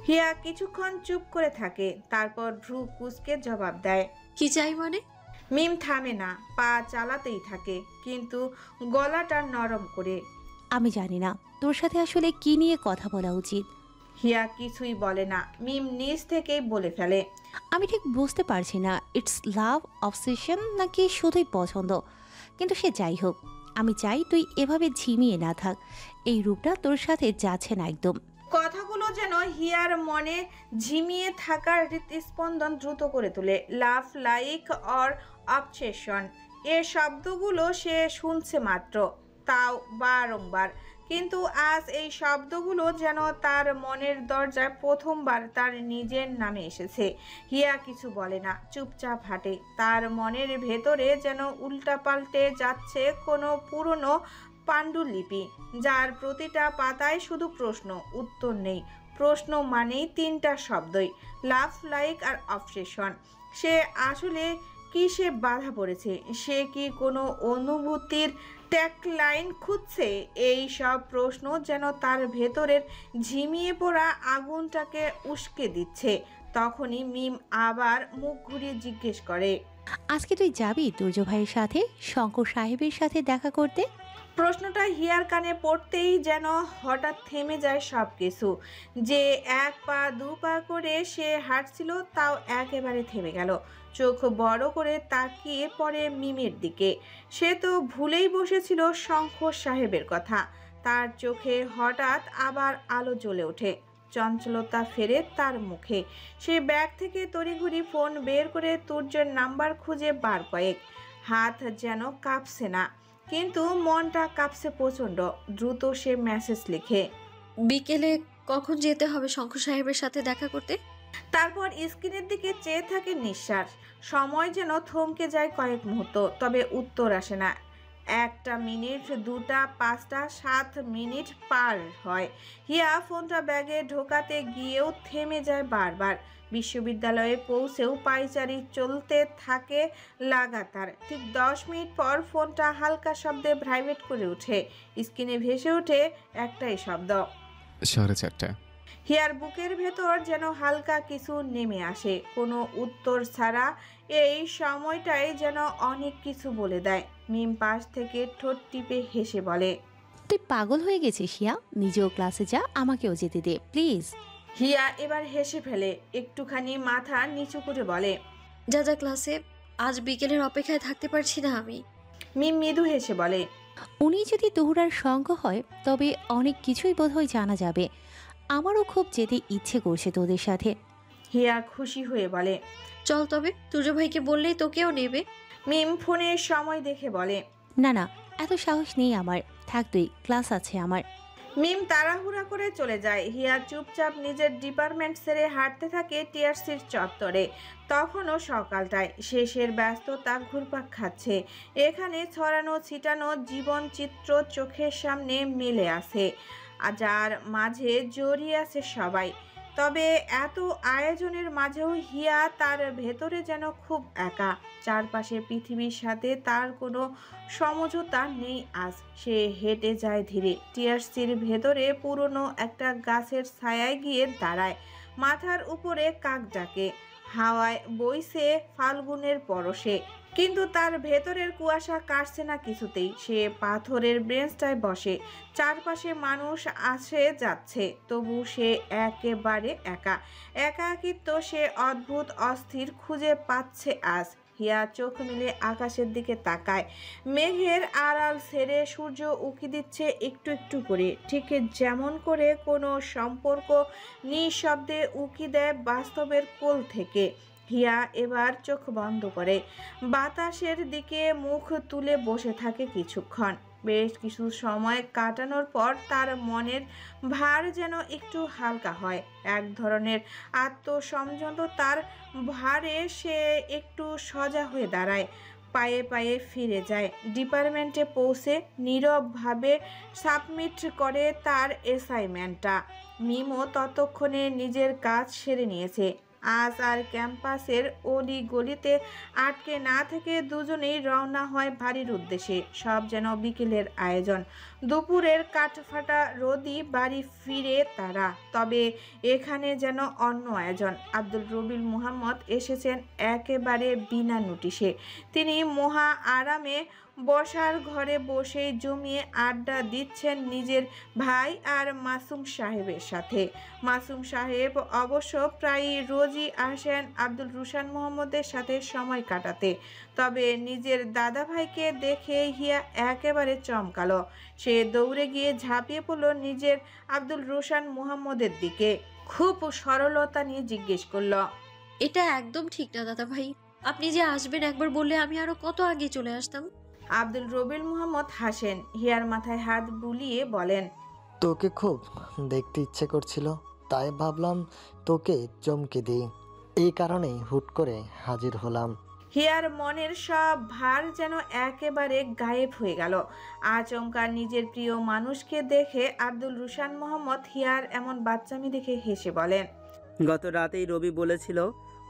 হিয়া কিছুক্ষণ চুপ করে থাকে, তারপর ভ্রু কুঁচকে জবাব দেয়। কি চাই মানে? মিম থামে না, পা চালাতেই থাকে, কিন্তু গলাটা নরম করে। আমি জানি না তোর সাথে আসলে কি নিয়ে কথা বলা উচিত। হিয়া কিছুই বলে না, মিম নিজ থেকেই বলে ফেলে। আমি ঠিক বুঝতে পারছি না ইটস লাভ অবসেশন নাকি শুধুই পছন্দ, কিন্তু সে যাই হোক, আমি চাই তুই এভাবে ঝিমিয়ে না থাক। এই রূপটা তোর সাথে যাচ্ছে না একদম। কথাগুলো যেন হিয়ার মনে ঝিমিয়ে থাকার হৃৎস্পন্দন দ্রুত করে তোলে। লাভ লাইক অর অবসেশন, এ শব্দগুলো সে শুনছে মাত্র, তাও বারংবার, কিন্তু আজ এই শব্দগুলো যেন তার মনের দরজায় প্রথমবার তার নিজের নামে এসেছে। হিয়া কিছু বলে না, চুপচাপ হাঁটে। তার মনের ভেতরে যেন উল্টাপাল্টে যাচ্ছে কোনো পুরনো পাণ্ডুলিপি, যার প্রতিটা পাতায় শুধু প্রশ্ন, উত্তর নেই। প্রশ্ন মানেই তিনটা শব্দই, লাভ লাইক আর অবসেশন। সে আসলে কিসে বাধা পড়েছে? সে কি কোনো অনুভূতির ট্যাগলাইন খুঁজছে? এই সব প্রশ্ন যেন তার ভেতরের ঝিমিয়ে পড়া আগুনটাকে উস্কে দিচ্ছে। তখনই মিম আবার মুখ ঘুরিয়ে জিজ্ঞেস করে, আজকে তুই যাবি দুর্য ভাইয়ের সাথে শঙ্কর সাহেবের সাথে দেখা করতে? প্রশ্নটা হিয়ার কানে পড়তেই যেন হঠাৎ থেমে যায় সব কিছু। যে এক পা দু পা করে সে হাঁটছিল, তাও একেবারে থেমে গেল। চোখ বড় করে তাকিয়ে পড়ে মিমের দিকে। সে তো ভুলেই বসেছিল শঙ্কর সাহেবের কথা। তার চোখে হঠাৎ আবার আলো জ্বলে ওঠে, চঞ্চলতা ফেরে তার মুখে। সে ব্যাগ থেকে তড়িঘড়ি ফোন বের করে তুর্যের নাম্বার খুঁজে বার কয়েক। হাত যেন কাঁপছে না, কিন্তু মনটা কাঁপছে প্রচণ্ড। দ্রুত সে মেসেজ লিখে, বিকেলে কখন যেতে হবে শঙ্কর সাহেবের সাথে দেখা করতে? তারপর স্ক্রিনের দিকে চেয়ে থাকে নিঃশ্বাস। সময় যেন থমকে যায় কয়েক মুহূর্ত, তবে উত্তর আসে না। 1 মিনিট, 2টা, 5টা, 7 মিনিট পার হয়। হিয়া ফোনটা ব্যাগে ঢোকাতে গিয়েও থেমে যায় বারবার। বিশ্ববিদ্যালয়ে পৌঁছেও পায়চারি চলতে থাকে লাগাতার। ঠিক 10 মিনিট পর ফোনটা হালকা শব্দে ভাইব্রেট করে ওঠে। স্ক্রিনে ভেসে ওঠে একটাই শব্দ, 4:30। হিয়ার বুকের ভেতর যেন হালকা কিছু নেমে আসে, কোনো উত্তর ছাড়া। এই সময়টাই যেন অনেক কিছু বলে দেয়। মিম পাশ থেকে ঠোঁট টিপে হেসে বলে, তুই পাগল হয়ে গেছিস হিয়া, নিজেও ক্লাসে যা, আমাকেও যেতে দে প্লিজ। হিয়া এবার হেসে ফেলে, একটুখানি মাথা নিচু করে বলে, যা যা ক্লাসে, আজ বিকেলের অপেক্ষায় থাকতে পারছি না আমি। মিম মৃদু হেসে বলে, উনি যদি তুহুরার সঙ্গ হয় তবে অনেক কিছুই বোধহয় জানা যাবে। আমারও খুব যেতে ইচ্ছে করছে তোদের সাথে। হিয়া খুশি হয়ে বলে, চল তবে, তুর্য ভাইকে বললেই তোকেও নেবে। মিম ফোনের সময় দেখে বলে, না না, এত সাহস নেই আমার, থাক তুই, ক্লাস আছে আমার। মিম তাড়াহুড়া করে চলে যায়। হিয়া চুপচাপ নিজের ডিপার্টমেন্ট ছেড়ে হাঁটতে থাকে টিআরসির চত্বরে। তখনও সকালটায়। শেষের ব্যস্ততা ঘুরপাক খাচ্ছে। এখানে ছড়ানো ছিটানো জীবন চিত্র চোখের সামনে মেলে আছে, যার মাঝে জড়িয়ে আছে সবাই। তবে এত আয়োজনের মাঝেও হিয়া তার ভেতরে যেন খুব একা। চারপাশে পৃথিবীর সাথে তার কোনো সমঝোতা নেই আজ। সে হেঁটে যায় ধীরে। টিআরসির ভেতরে পুরনো একটা গাছের ছায়ায় গিয়ে দাঁড়ায়। মাথার উপরে কাক ডাকে, হাওয়ায় বইছে ফাল্গুনের পরশে, কিন্তু তার ভেতরের কুয়াশা কাটছে না কিছুতেই। সে পাথরের বেঞ্চটায় বসে। চারপাশে মানুষ আসে যাচ্ছে, তবু সে একেবারে একা। একাকিত্ব সে অদ্ভুত অস্থির খুঁজে পাচ্ছে আজ। হিয়া চোখ মিলে আকাশের দিকে তাকায়। মেঘের আড়াল ছেড়ে সূর্য উঁকি দিচ্ছে একটু একটু করে, ঠিক যেমন করে কোনো সম্পর্ক নিঃশব্দে উঁকি দেয় বাস্তবের কোল থেকে। হিয়া এবার চোখ বন্ধ করে বাতাসের দিকে মুখ তুলে বসে থাকে কিছুক্ষণ। বেশ কিছু সময় কাটানোর পর তার মনের ভার যেন একটু হালকা হয়। এক ধরনের আত্মসংযত তার ভারে সে একটু সজা হয়ে দাঁড়ায়, পায়ে পায়ে ফিরে যায়। ডিপার্টমেন্টে পৌঁছে নীরবভাবে সাবমিট করে তার অ্যাসাইনমেন্টটা। মিমও ততক্ষণে নিজের কাজ সেরে নিয়েছে। আজ আর ক্যাম্পাসের অলি গলিতে আটকে না থেকে দুজনেই রওনা হয় বাড়ির উদ্দেশ্যে। সব যেন বিকেলের আয়োজন। দুপুরের কাঠফাটা রোদই বাড়ি ফিরে তারা। তবে এখানে যেন অন্য আয়োজন। আব্দুল রবিল মুহাম্মদ এসেছেন একেবারে বিনা নোটিশে। তিনি মহা আরামে বসার ঘরে বসেই জমিয়ে আড্ডা দিচ্ছেন নিজের ভাই আর মাসুম সাহেবের সাথে। মাসুম সাহেব অবশ্য প্রায়ই রোজই আসেন আব্দুল রুশান মোহাম্মদের সাথে সময় কাটাতে। তবে নিজের দাদা ভাইকে দেখে হিয়া একেবারে চমকালো। সে দৌড়ে গিয়ে ঝাঁপিয়ে পড়ল নিজের আব্দুল রুশান মোহাম্মদের দিকে। খুব সরলতা নিয়ে জিজ্ঞেস করল, এটা একদম ঠিক না দাদা ভাই। আপনি যে আসবেন একবার বললে আমি আরো কত আগে চলে আসতাম। আব্দুল রবিল মুহাম্মদ হাসেন, হিয়ার মাথায় হাত বুলিয়ে বলেন, তোকে খুব দেখতে ইচ্ছে করছিল, তাই ভাবলাম তোকে চমকে দিই। এই কারণেই হুট করে হাজির হলাম। হিয়ার মনের সব ভার যেন একেবারে গায়েব হয়ে গেল। আচমকা নিজের প্রিয় মানুষকে দেখে আব্দুল রুশান মোহাম্মদ হিয়ার এমন বাচ্চামি দেখে হেসে বলেন, গত রাতেই রবি বলেছিল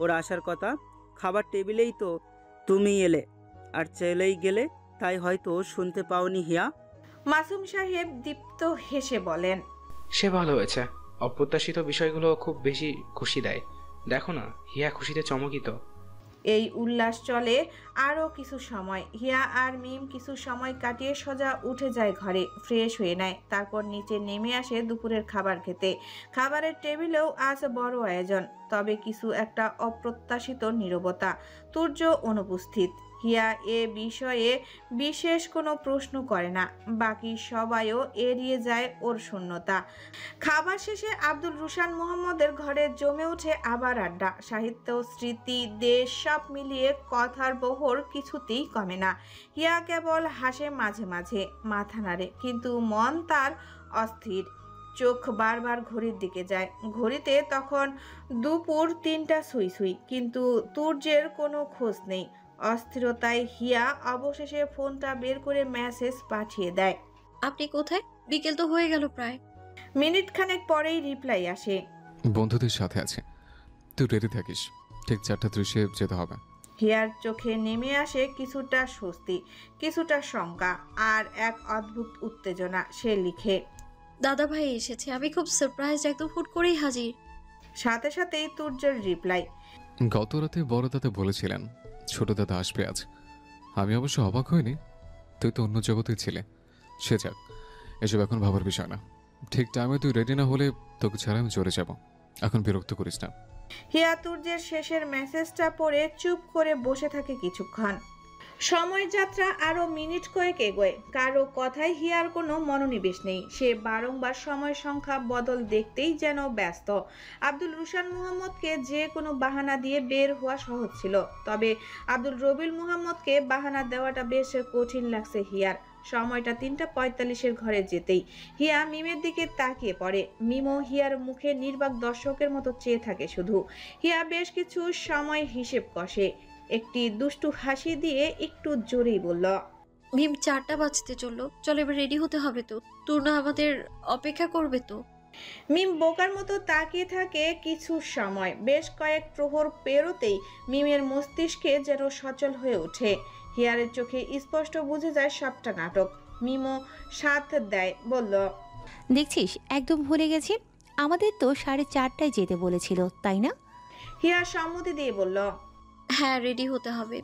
ওর আসার কথা। খাবার টেবিলেই তো তুমি এলে আর চলেই গেলে, তাই হয়তো শুনতে পাওনি হিয়া। মাসুম সাহেব দীপ্ত হেসে বলেন, সে ভালো হয়েছে। অপ্রত্যাশিত বিষয়গুলো খুব বেশি খুশি দেয়। দেখো না, হিয়া খুশিতে চমকিত। এই উল্লাস চলে আরও কিছু সময়। হিয়া আর মিম কিছু সময় কাটিয়ে সোজা উঠে যায় ঘরে, ফ্রেশ হয়ে নেয়। তারপর নিচে নেমে আসে দুপুরের খাবার খেতে। খাবারের টেবিলেও আজ বড় আয়োজন, তবে কিছু একটা অপ্রত্যাশিত নীরবতা। তুর্য অনুপস্থিত। হিয়া এ বিষয়ে বিশেষ কোনো প্রশ্ন করে না, বাকি সবাইও এড়িয়ে যায় ওর শূন্যতা। খাবার শেষে আব্দুল রুশান মোহাম্মদের ঘরে জমে ওঠে আবার আড্ডা। সাহিত্য, স্মৃতি, দেশ সব মিলিয়ে কথার বহর কিছুতেই কমে না। হিয়া কেবল হাসে মাঝে মাঝে, মাথা নাড়ে, কিন্তু মন তার অস্থির। চোখ বারবার ঘড়ির দিকে যায়। ঘড়িতে তখন দুপুর 3টা ছুঁই ছুঁই, কিন্তু তুর্যের কোনো খোঁজ নেই। অস্থিরতায় হিয়া অবশেষে ফোনটা বের করে মেসেজ পাঠিয়ে দেয়, আপনি কোথায়? বিকেল তো হয়ে গেল প্রায়। মিনিট খানেক পরেই রিপ্লাই আসে, বন্ধুদের সাথে আছে, তুই রেডি থাকিস, ঠিক 4:30 যেতে হবে। হিয়ার চোখে নেমে আসে কিছুটা স্বস্তি, কিছুটা শঙ্কা আর এক অদ্ভুত উত্তেজনা। সে লিখে, দাদা ভাই এসেছে, আমি খুব সারপ্রাইজ, একদম হুট করেই হাজির। সাথে সাথেই তুর্যের রিপ্লাই, গত রাতে বড় দাদা বলেছিলেন ছোট দাদা আসবে আজ। আমি অবশ্য অবাক হইনি, তুই তো অন্য জগতেই ছিলে। সে যাক, এসব এখন ভাবার বিষয় না। ঠিক টাইমে তুই রেডি না হলে তোকে ছাড়া আমি চলে যাব। এখন বিরক্ত করিস না। হিয়া তুর্যের শেষের মেসেজটা পড়ে চুপ করে বসে থাকে কিছুক্ষণ। সময় যাত্রা আরো মিনিট কয়েক এগোয়। কারো কথায় হিয়ার কোনো মনোনিবেশ নেই। সে বারংবার সময় সংখ্যা বদল দেখতেই যেন ব্যস্ত। আব্দুল রুশান মুহাম্মদকে যে কোনো বাহানা দিয়ে বের হওয়া সহজ ছিল, তবে আব্দুল রবিল মুহাম্মদকে বাহানা দেওয়াটা বেশ কঠিন লাগছে হিয়ার। সময়টা 3:45 ঘরে যেতেই হিয়া মিমের দিকে তাকিয়ে পড়ে। মিমও হিয়ার মুখে নির্বাক দর্শকের মতো চেয়ে থাকে শুধু। হিয়া বেশ কিছু সময় হিসেব কষে, একটি দুষ্টু হাসি দিয়ে একটু জোরেই বলল, মিম 4টা বাজতে চললো, চল এবার রেডি হতে হবে তো। তুর্না আমাদের অপেক্ষা করবে তো। মিম বোকার মতো তাকিয়ে থাকে কিছু সময়। বেশ কয়েক প্রহর পেরোতেই মিমের মস্তিষ্কে যেন সচল হয়ে ওঠে। হিয়ারের চোখে স্পষ্ট বুঝে যায় সবটা নাটক। মিমও সাথ দেয়, বলল, দেখছিস, একদম ভুলে গেছি। আমাদের তো 4:30টায় যেতে বলেছিল, তাই না? হিয়া সম্মতি দিয়ে বলল, হ্যাঁ, রেডি হতে হবে।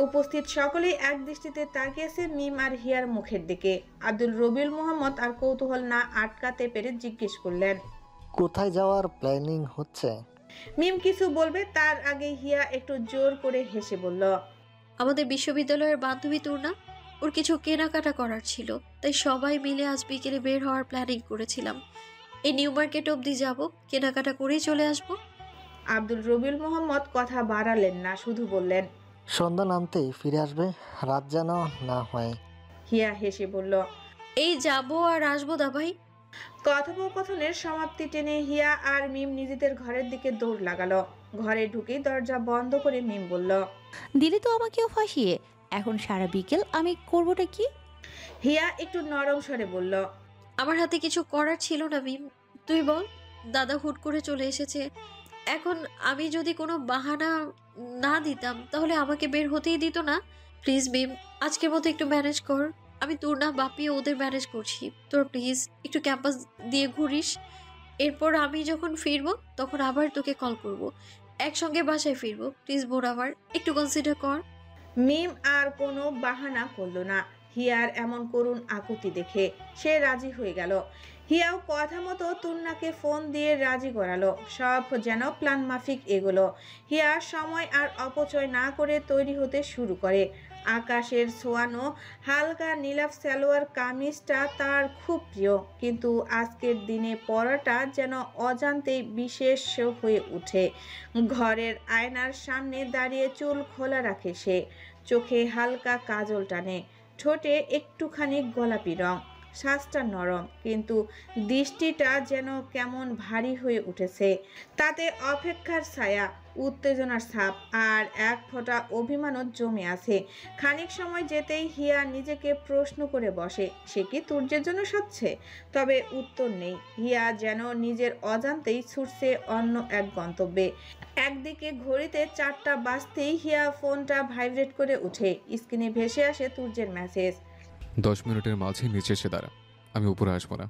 উপস্থিত সকলেই এক দৃষ্টিতে তাকিয়েছে মিম আর হিয়ার মুখের দিকে। আব্দুল রবিউল মুহাম্মদ আর কৌতূহল না আটকাতে পেরে জিজ্ঞেস করলেন, কোথায় যাওয়ার প্ল্যানিং হচ্ছে? মিম কিছু বলবে তার আগে হিয়া একটু জোর করে হেসে বলল, আমাদের বিশ্ববিদ্যালয়ের বান্ধবী তুর্না, ওর কিছু কেনাকাটা করার ছিল, তাই সবাই মিলে আজ বিকেলে বের হওয়ার প্ল্যানিং করেছিলাম। এই নিউ মার্কেট অবধি যাব, কেনাকাটা করেই চলে আসব। আব্দুল রবিউল মুহাম্মদ কথা বাড়ালেন না, শুধু বললেন, সন্ধ্যা নামতেই ফিরে আসবে, রাত যেন না হয়। হিয়া হেসে বলল, এই যাব আর আসবো দা ভাই। কথোপকথনের সমাপ্তি টেনে হিয়া আর মিম নিজেদের ঘরের দিকে দৌড় লাগালো। ঘরে ঢুকেই দরজা বন্ধ করে মিম বলল, দিলে তো আমাকেও ফাঁসিয়ে। এখন সারা বিকেল আমি করবোটা কি? হিয়া একটু নরম স্বরে বলল, আমার হাতে কিছু করার ছিল না মিম, তুই বল। দাদা হুট করে চলে এসেছে, এখন আমি যদি কোনো বাহানা না দিতাম তাহলে আমাকে বের হতেই দিত না। প্লিজ মিম, আজকের মতো একটু ম্যানেজ কর। আমি তোর না বাপিয়ে ওদের ম্যানেজ করছি। তোর প্লিজ একটু ক্যাম্পাস দিয়ে ঘুরিস। এরপর আমি যখন ফিরবো তখন আবার তোকে কল করব। একসঙ্গে বাসায় ফিরবো। প্লিজ বোন আমার একটু কনসিডার কর। মিম আর কোনো বাহানা করলো না। হিয়ার এমন করুণ আকুতি দেখে সে রাজি হয়ে গেল। হিয়াও কথা মতো তুন্নাকে ফোন দিয়ে রাজি করালো। সব যেন প্ল্যান মাফিক এগোলো। হিয়া সময় আর অপচয় না করে তৈরি হতে শুরু করে। আকাশের ছোঁয়ানো হালকা নীলাভ সালোয়ার কামিজটা তার খুব প্রিয়, কিন্তু আজকের দিনে পরাটা যেন অজান্তেই বিশেষ হয়ে ওঠে। ঘরের আয়নার সামনে দাঁড়িয়ে চুল খোলা রাখে সে, চোখে হালকা কাজল টানে, ঠোঁটে একটুখানি গোলাপি রং, শ্বাসটা নরম, কিন্তু দৃষ্টিটা যেন কেমন ভারী হয়ে উঠেছে। তাতে অপেক্ষার ছায়া, উত্তেজনার ছাপ আর এক ফোঁটা অভিমানও জমে আছে। খানিক সময় যেতেই হিয়া নিজেকে প্রশ্ন করে বসে, সে কি তুর্যের জন্য সাজছে? তবে উত্তর নেই। হিয়া যেন নিজের অজান্তেই ছুটছে অন্য এক গন্তব্যে। একদিকে ঘড়িতে 4টা বাজতেই হিয়া ফোনটা ভাইব্রেট করে উঠে। স্ক্রিনে ভেসে আসে তুর্যের মেসেজ। 10 মিনিটের মাঝে নিচে এসে দাঁড়া, আমি উপরে আসবো না।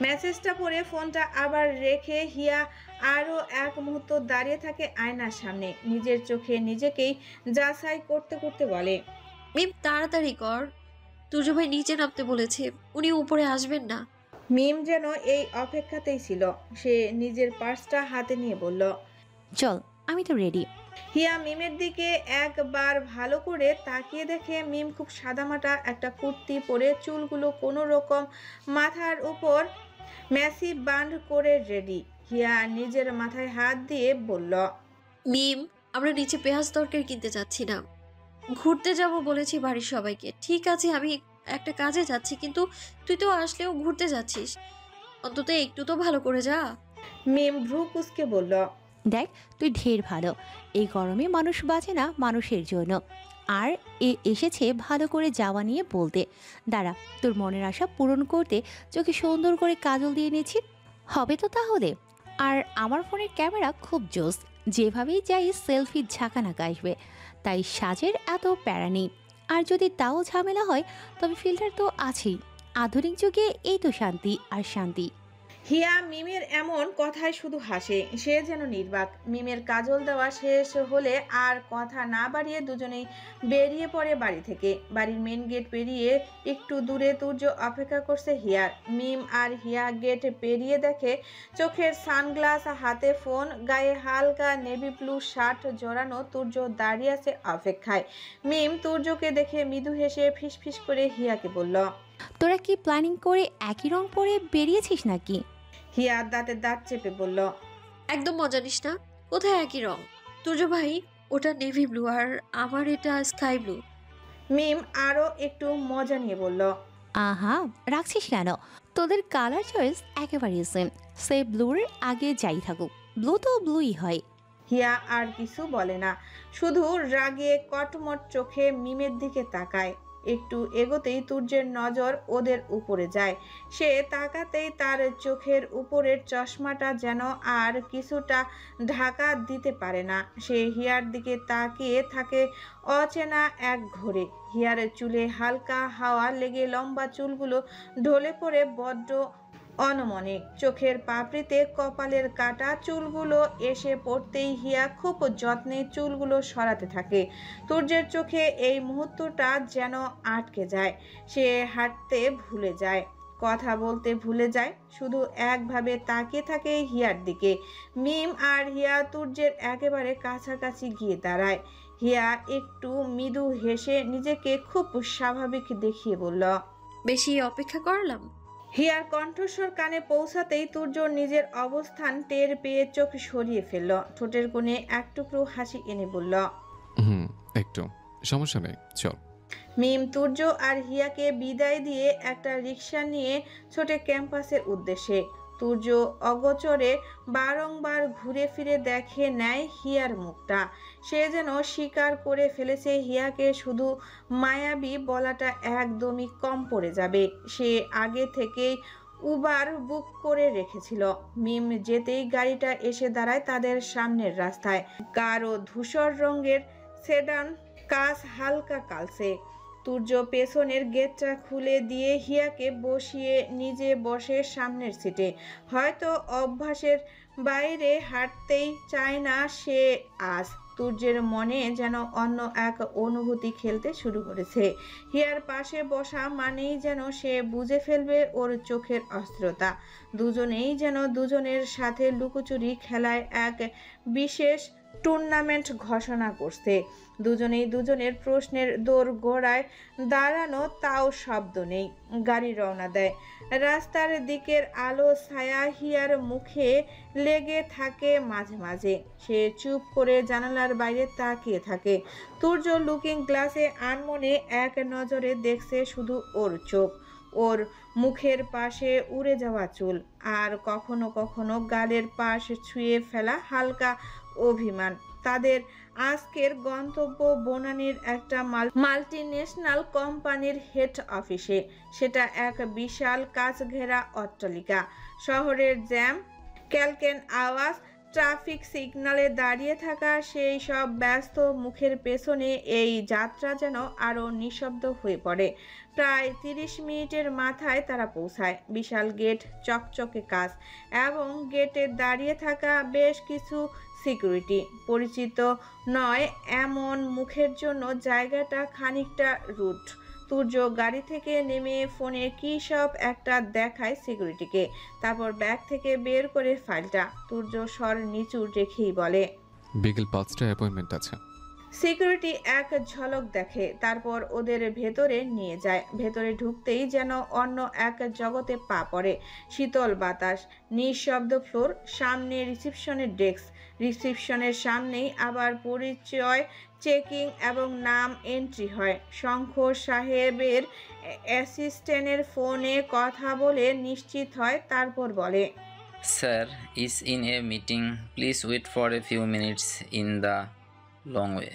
মেসেজটা পড়ে ফোনটা আবার রেখে হিয়া আরও এক মুহূর্ত দাঁড়িয়ে থাকে আয়নার সামনে। নিজের চোখে নিজেকেই যাচাই করতে করতে বলে, মিম তাড়াতাড়ি কর, তুজো ভাই নিচে নামতে বলেছে, উনি উপরে আসবেন না। মিম যেন এই অপেক্ষাতেই ছিল। সে নিজের পার্সটা হাতে নিয়ে বলল, চল, আমি তো রেডি। হিয়া মিমের দিকে একবার ভালো করে তাকিয়ে দেখে মিম খুব সাদামাটা একটা কুর্তি পরে চুলগুলো কোনো রকম মাথার উপর ম্যাসিভ বান্ড করে রেডি। হিয়া নিজের মাথায় হাত দিয়ে বলল, মিম, আমরা নিচে পেঁয়াজ তরকারি কিনতে যাচ্ছি না, ঘুরতে যাব বলেছি বাড়ির সবাইকে। ঠিক আছে, আমি একটা কাজে যাচ্ছি, কিন্তু তুই তো আসলেও ঘুরতে যাচ্ছিস, অন্তত একটু তো ভালো করে যা। মিম ভ্রু কুঁচকে বলল, দেখ, তুই ঢের ভালো। এই গরমে মানুষ বাঁচে না মানুষের জন্য। আর এসেছে ভালো করে যাওয়া নিয়ে বলতে। দাঁড়া, তোর মনের আশা পূরণ করতে চোখে সুন্দর করে কাজল দিয়ে নিয়েছি, হবে তো তাহলে। আর আমার ফোনের ক্যামেরা খুব জোস, যেভাবেই যাই সেলফি ঝাঁকানাকা আসবে, তাই সাজের এত প্যারা নেই। আর যদি তাও ঝামেলা হয় তবে ফিল্টার তো আছেই। আধুনিক যুগে এই তো শান্তি আর শান্তি। হিয়া মিমের এমন কথায় শুধু হাসে। সে যেন নির্বাক। মিমের কাজল দেওয়া শেষ হলে আর কথা না বাড়িয়ে দুজনেই বেরিয়ে পড়ে বাড়ি থেকে। বাড়ির মেন গেট পেরিয়ে একটু দূরে তুর্য অপেক্ষা করছে here. Meme R Hiya gate পেরিয়ে দেখে চোখের সানগ্লাস, হাতে ফোন, গায়ে হালকা নেভি ব্লু শার্ট জড়ানো তুর্য দাঁড়িয়ে আছে অপেক্ষায়। মিম তুর্যকে দেখে মৃদু হেসে ফিসফিস করে হিয়াকে বলল, তোরা কি প্ল্যানিং করে একই রং পরে বেরিয়েছিস নাকি? হিয়া দাঁতে দাঁত চেপে বলল, একদম মজা নিস না, কোথায় একই রং? তুজো ভাই ওটা নেভি ব্লু আর আমার এটা স্কাই ব্লু। মিম আরও একটু মজা নিয়ে বলল, আহা, রাখছিস কেন? তোদের কালার চয়েস একেবারেই সেম। সে ব্লুর আগে যাই থাকুক, ব্লু তো ব্লুই হয়। হিয়া আর কিছু বলে না, শুধু রাগে কটমট চোখে মিমের দিকে তাকায়। একটু এগোতেই তুর্যের নজর ওদের উপরে যায়। সে তাকাতেই তার চোখের উপরের চশমাটা যেন আর কিছুটা ঢাকা দিতে পারে না। সে হিয়ার দিকে তাকিয়ে থাকে অচেনা এক ঘোরে। হিয়ার চুলে হালকা হাওয়া লেগে লম্বা চুলগুলো ঢলে পড়ে বড্ড অনমনে। চোখের পাপড়িতে কপালের কাটা চুলগুলো এসে পড়তেই হিয়া খুব যত্নে চুলগুলো সরাতে থাকে। তুর্যের চোখে এই মুহূর্তটা যেন আটকে যায়। সে হাঁটতে ভুলে যায়, কথা বলতে ভুলে যায়, শুধু একভাবে তাকিয়ে থাকে হিয়ার দিকে। মিম আর হিয়া তুর্যের একেবারে কাছাকাছি গিয়ে দাঁড়ায়। হিয়া একটু মৃদু হেসে নিজেকে খুব স্বাভাবিক দেখিয়ে বলল, বেশি অপেক্ষা করলাম? হিয়ার কণ্ঠস্বর কানে পৌঁছাতেই তুর্য নিজের অবস্থান টের পেয়ে চোখ সরিয়ে ফেলল। ঠোঁটের কোণে এক টুকরো হাসি এনে বলল, একটু সমস্যা নেই, চল। মিম তুর্য আর হিয়াকে বিদায় দিয়ে একটা রিক্সা নিয়ে ছোটে ক্যাম্পাসের উদ্দেশ্যে। তুর্য অগোচরে বারংবার ঘুরে ফিরে দেখে নেয় হিয়ার মুখটা। সে যেন স্বীকার করে ফেলেছে হিয়াকে শুধু মায়াবী বলাটা একদমই কম পড়ে যাবে। সে আগে থেকেই উবার বুক করে রেখেছিল। মিম যেতেই গাড়িটা এসে দাঁড়ায় তাদের সামনের রাস্তায়। গাঢ় ধূসর রঙের সেডান, কাঁচ হালকা কালসে। তুর্য পেছনের গেটটা খুলে দিয়ে হিয়াকে বসিয়ে নিজে বসে সামনের সিটে। হয়তো অভ্যাসের বাইরে হাঁটতেই চায় না সে আজ। তুর্যের মনে যেন অন্য এক অনুভূতি খেলতে শুরু করেছে। হিয়ার পাশে বসা মানেই যেন সে বুঝে ফেলবে ওর চোখের অস্থিরতা। দুজনেই যেন দুজনের সাথে লুকোচুরি খেলায় এক বিশেষ টুর্নামেন্ট ঘোষণা করছে। দুজনেই দুজনের প্রশ্নের দোর গোড়ায় দাঁড়ানো, তাও শব্দ নেই। গাড়ি রওনা দেয়। রাস্তার দিকের আলো ছায়া হিয়ার মুখে লেগে থাকে মাঝে মাঝে। সে চুপ করে জানালার বাইরে তাকিয়ে থাকে। তুর্য লুকিং গ্লাসে আনমনে এক নজরে দেখছে শুধু ওর চোখ, ওর মুখের পাশে উড়ে যাওয়া চুল, আর কখনো কখনো গালের পাশ ছুঁয়ে ফেলা হালকা অভিমান। তাদের আজকের গন্তব্য বনানীর একটা মাল্টিন্যাশনাল কোম্পানির হেড অফিসে। সেটা এক বিশাল কাচ ঘেরা অট্টালিকা। শহরের জ্যাম, ক্যালকেন আওয়াজ, ট্রাফিক সিগন্যালে দাঁড়িয়ে থাকা সেই সব ব্যস্ত মুখের পেছনে এই যাত্রা যেন আরও নিঃশব্দ হয়ে পড়ে। প্রায় 30 মিনিটের মাথায় তারা পৌঁছায়। বিশাল গেট, চকচকে কাজ এবং গেটে দাঁড়িয়ে থাকা বেশ কিছু সিকিউরিটি। পরিচিত নয় এমন মুখের জন্য জায়গাটা খানিকটা রুট। তুর্য গাড়ি থেকে নেমে ফোনে কী সব একটা দেখায় সিকিউরিটিকে। তারপর ব্যাগ থেকে বের করে ফাইলটা তুর্য স্বর নিচু রেখেই বলে, বিকেল 5টায় অ্যাপয়েন্টমেন্ট আছে। সিকিউরিটি এক ঝলক দেখে, তারপর ওদের ভেতরে নিয়ে যায়। ভেতরে ঢুকতেই যেন অন্য এক জগতে পা পড়ে। শীতল বাতাস, নিঃশব্দ ফ্লোর, সামনে রিসিপশনের ডেস্ক। রিসিপশনের সামনেই আবার পরিচয় চেকিং এবং নাম এন্ট্রি হয়। শঙ্খ সাহেবের অ্যাসিস্ট্যান্টের ফোনে কথা বলে নিশ্চিত হয়, তারপর বলে, Sir is in a meeting. Please wait for a few minutes in the long way.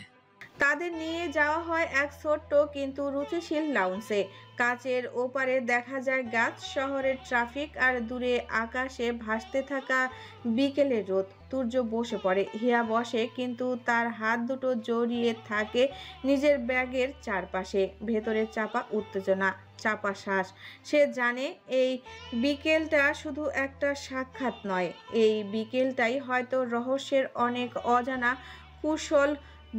তাদের নিয়ে যাওয়া হয় এক ছোট্ট কিন্তু রুচিশীল লাউঞ্জে। কাচের ওপারে দেখা যায় গাছ, শহরের ট্রাফিক আর দূরে আকাশে ভাসতে থাকা বিকেলের রোদ। তুর্য বসে পড়ে। হিয়া বসে, কিন্তু তার হাত দুটো জড়িয়ে থাকে নিজের ব্যাগের চারপাশে। ভেতরে চাপা উত্তেজনা, চাপা শ্বাস। সে জানে এই বিকেলটা শুধু একটা সাক্ষাৎ নয়, এই বিকেলটাই হয়তো রহস্যের অনেক অজানা কুশল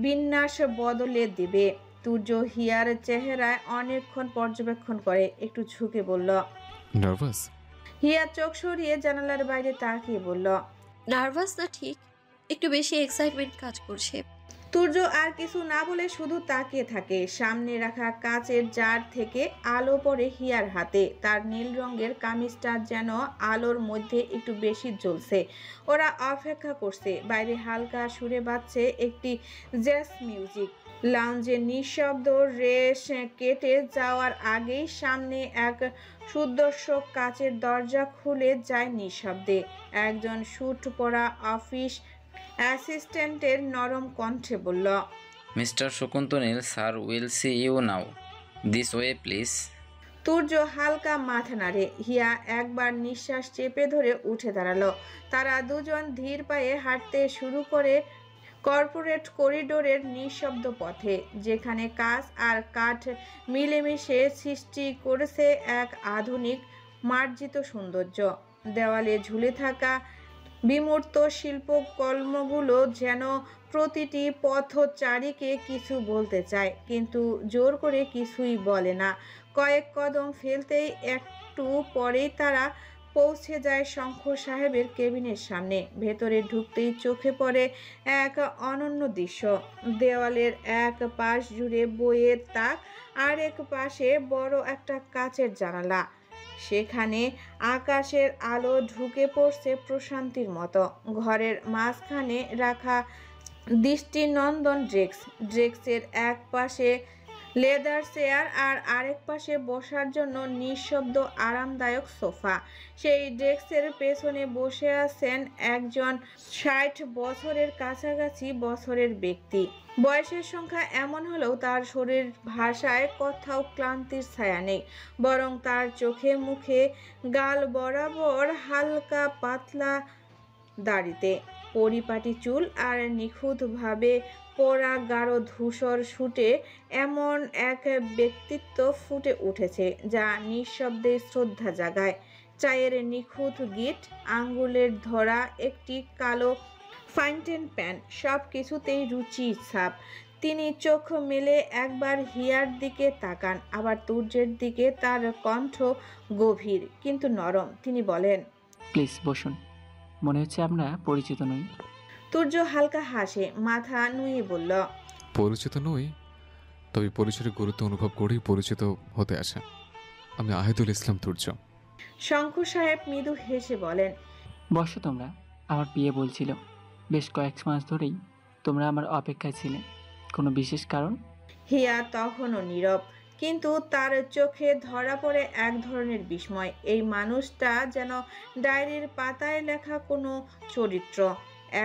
বিন্যাস বদলে দিবে। তুর্য হিয়ার চেহারায় অনেকক্ষণ পর্যবেক্ষণ করে, একটু ঝুঁকে বলল, নার্ভাস? হিয়া চোখ সরিয়ে জানালার বাইরে তাকিয়ে বলল, নার্ভাস না, ঠিক একটু বেশি এক্সাইটমেন্ট কাজ করছে। তুর্য আর কিছু না বলে শুধু তাকিয়ে থাকে। সামনে রাখা কাচের জার থেকে আলো পড়ে হিয়ার হাতে। তার নীল রঙের কামিজটা যেন আলোর মধ্যে একটু বেশি জ্বলছে। ওরা অপেক্ষা করছে। বাইরে হালকা সুরে বাজছে একটি জ্যাজ মিউজিক। লাউঞ্জে নিঃশব্দ রেশ কেটে যাওয়ার আগেই সামনে এক সুদর্শক কাচের দরজা খুলে যায় নিঃশব্দে। একজন স্যুট পরা অফিস অ্যাসিস্ট্যান্টের নরম কণ্ঠে বলল, Mr. Shakuntanil, sir will see you now. This way, please. Turjo হালকা মাথা নাড়ে। হিয়া একবার নিঃশ্বাস চেপে ধরে উঠে দাঁড়ালো। তারা দুজন ধীর পায়ে হাঁটতে শুরু করে কর্পোরেট করিডোরের নিঃশব্দ পথে, যেখানে কাঁচ আর কাঠ মিলেমিশে সৃষ্টি করেছে এক আধুনিক মার্জিত সৌন্দর্য। দেওয়ালে ঝুলে থাকা বিমূর্ত শিল্পকর্মগুলো যেন প্রতিটি পথচারীকে কিছু বলতে চায়, কিন্তু জোর করে কিছুই বলে না। কয়েক কদম ফেলতেই একটু পরেই তারা পৌঁছে যায় শঙ্খ সাহেবের কেবিনের সামনে। ভেতরে ঢুকতেই চোখে পড়ে এক অনন্য দৃশ্য। দেওয়ালের এক পাশ জুড়ে বইয়ের তাক, আর এক পাশে বড় একটা কাচের জানালা। সেখানে আকাশের আলো ঢুকে পড়ছে প্রশান্তির মতো। ঘরের মাঝখানে রাখা দৃষ্টিনন্দন ডেস্কের এক পাশে লেদার চেয়ার আর আরেক পাশে বসার জন্য নিঃশব্দ আরামদায়ক সোফা। সেই ডেস্কের পেছনে বসে আছেন একজন 60 বছরের কাছাকাছি বছরের ব্যক্তি। বয়সের সংখ্যা এমন হলেও তার শরীর ভাষায় কোথাও ক্লান্তির ছায়া নেই, বরং তার চোখে মুখে গাল বরাবর হালকা পাতলা দাড়িতে পরিপাটি চুল আর নিখুঁতভাবে পোড়া গাঢ় ধূসর সুটে এমন এক ব্যক্তিত্ব ফুটে উঠেছে যা নিঃশব্দে শ্রদ্ধা জাগায়। চায়ের নিখুঁত গিট, আঙ্গুলের ধরা একটি কালো ফাউন্টেন প্যান, সব কিছুতেই রুচি ছাপ। তিনি চোখ মেলে একবার হিয়ার দিকে তাকান, আবার তুর্যের দিকে। তার কণ্ঠ গভীর কিন্তু নরম। তিনি বলেন, প্লিজ বসুন, মনে হচ্ছে আমরা পরিচিত নই। তুর্য হালকা হাসে, মাথা নুয়ে বলল, পরিচিত নই, তবে পরিচয়ের গুরুত্ব অনুভব করেই পরিচিত হতে আসা। আমি আহিদুল ইসলাম তুর্য। শঙ্কু সাহেব মৃদু হেসে বলেন, বসো তোমরা। আমার বিয়ে বলছিল, বেশ কয়েক মাস ধরেই তোমরা আমার অপেক্ষায় ছিলে। কোনো বিশেষ কারণ? হিয়া তখনও নীরব, কিন্তু তার চোখে ধরা পড়ে এক ধরনের বিস্ময়। এই মানুষটা যেন ডায়েরির পাতায় লেখা কোনো চরিত্র,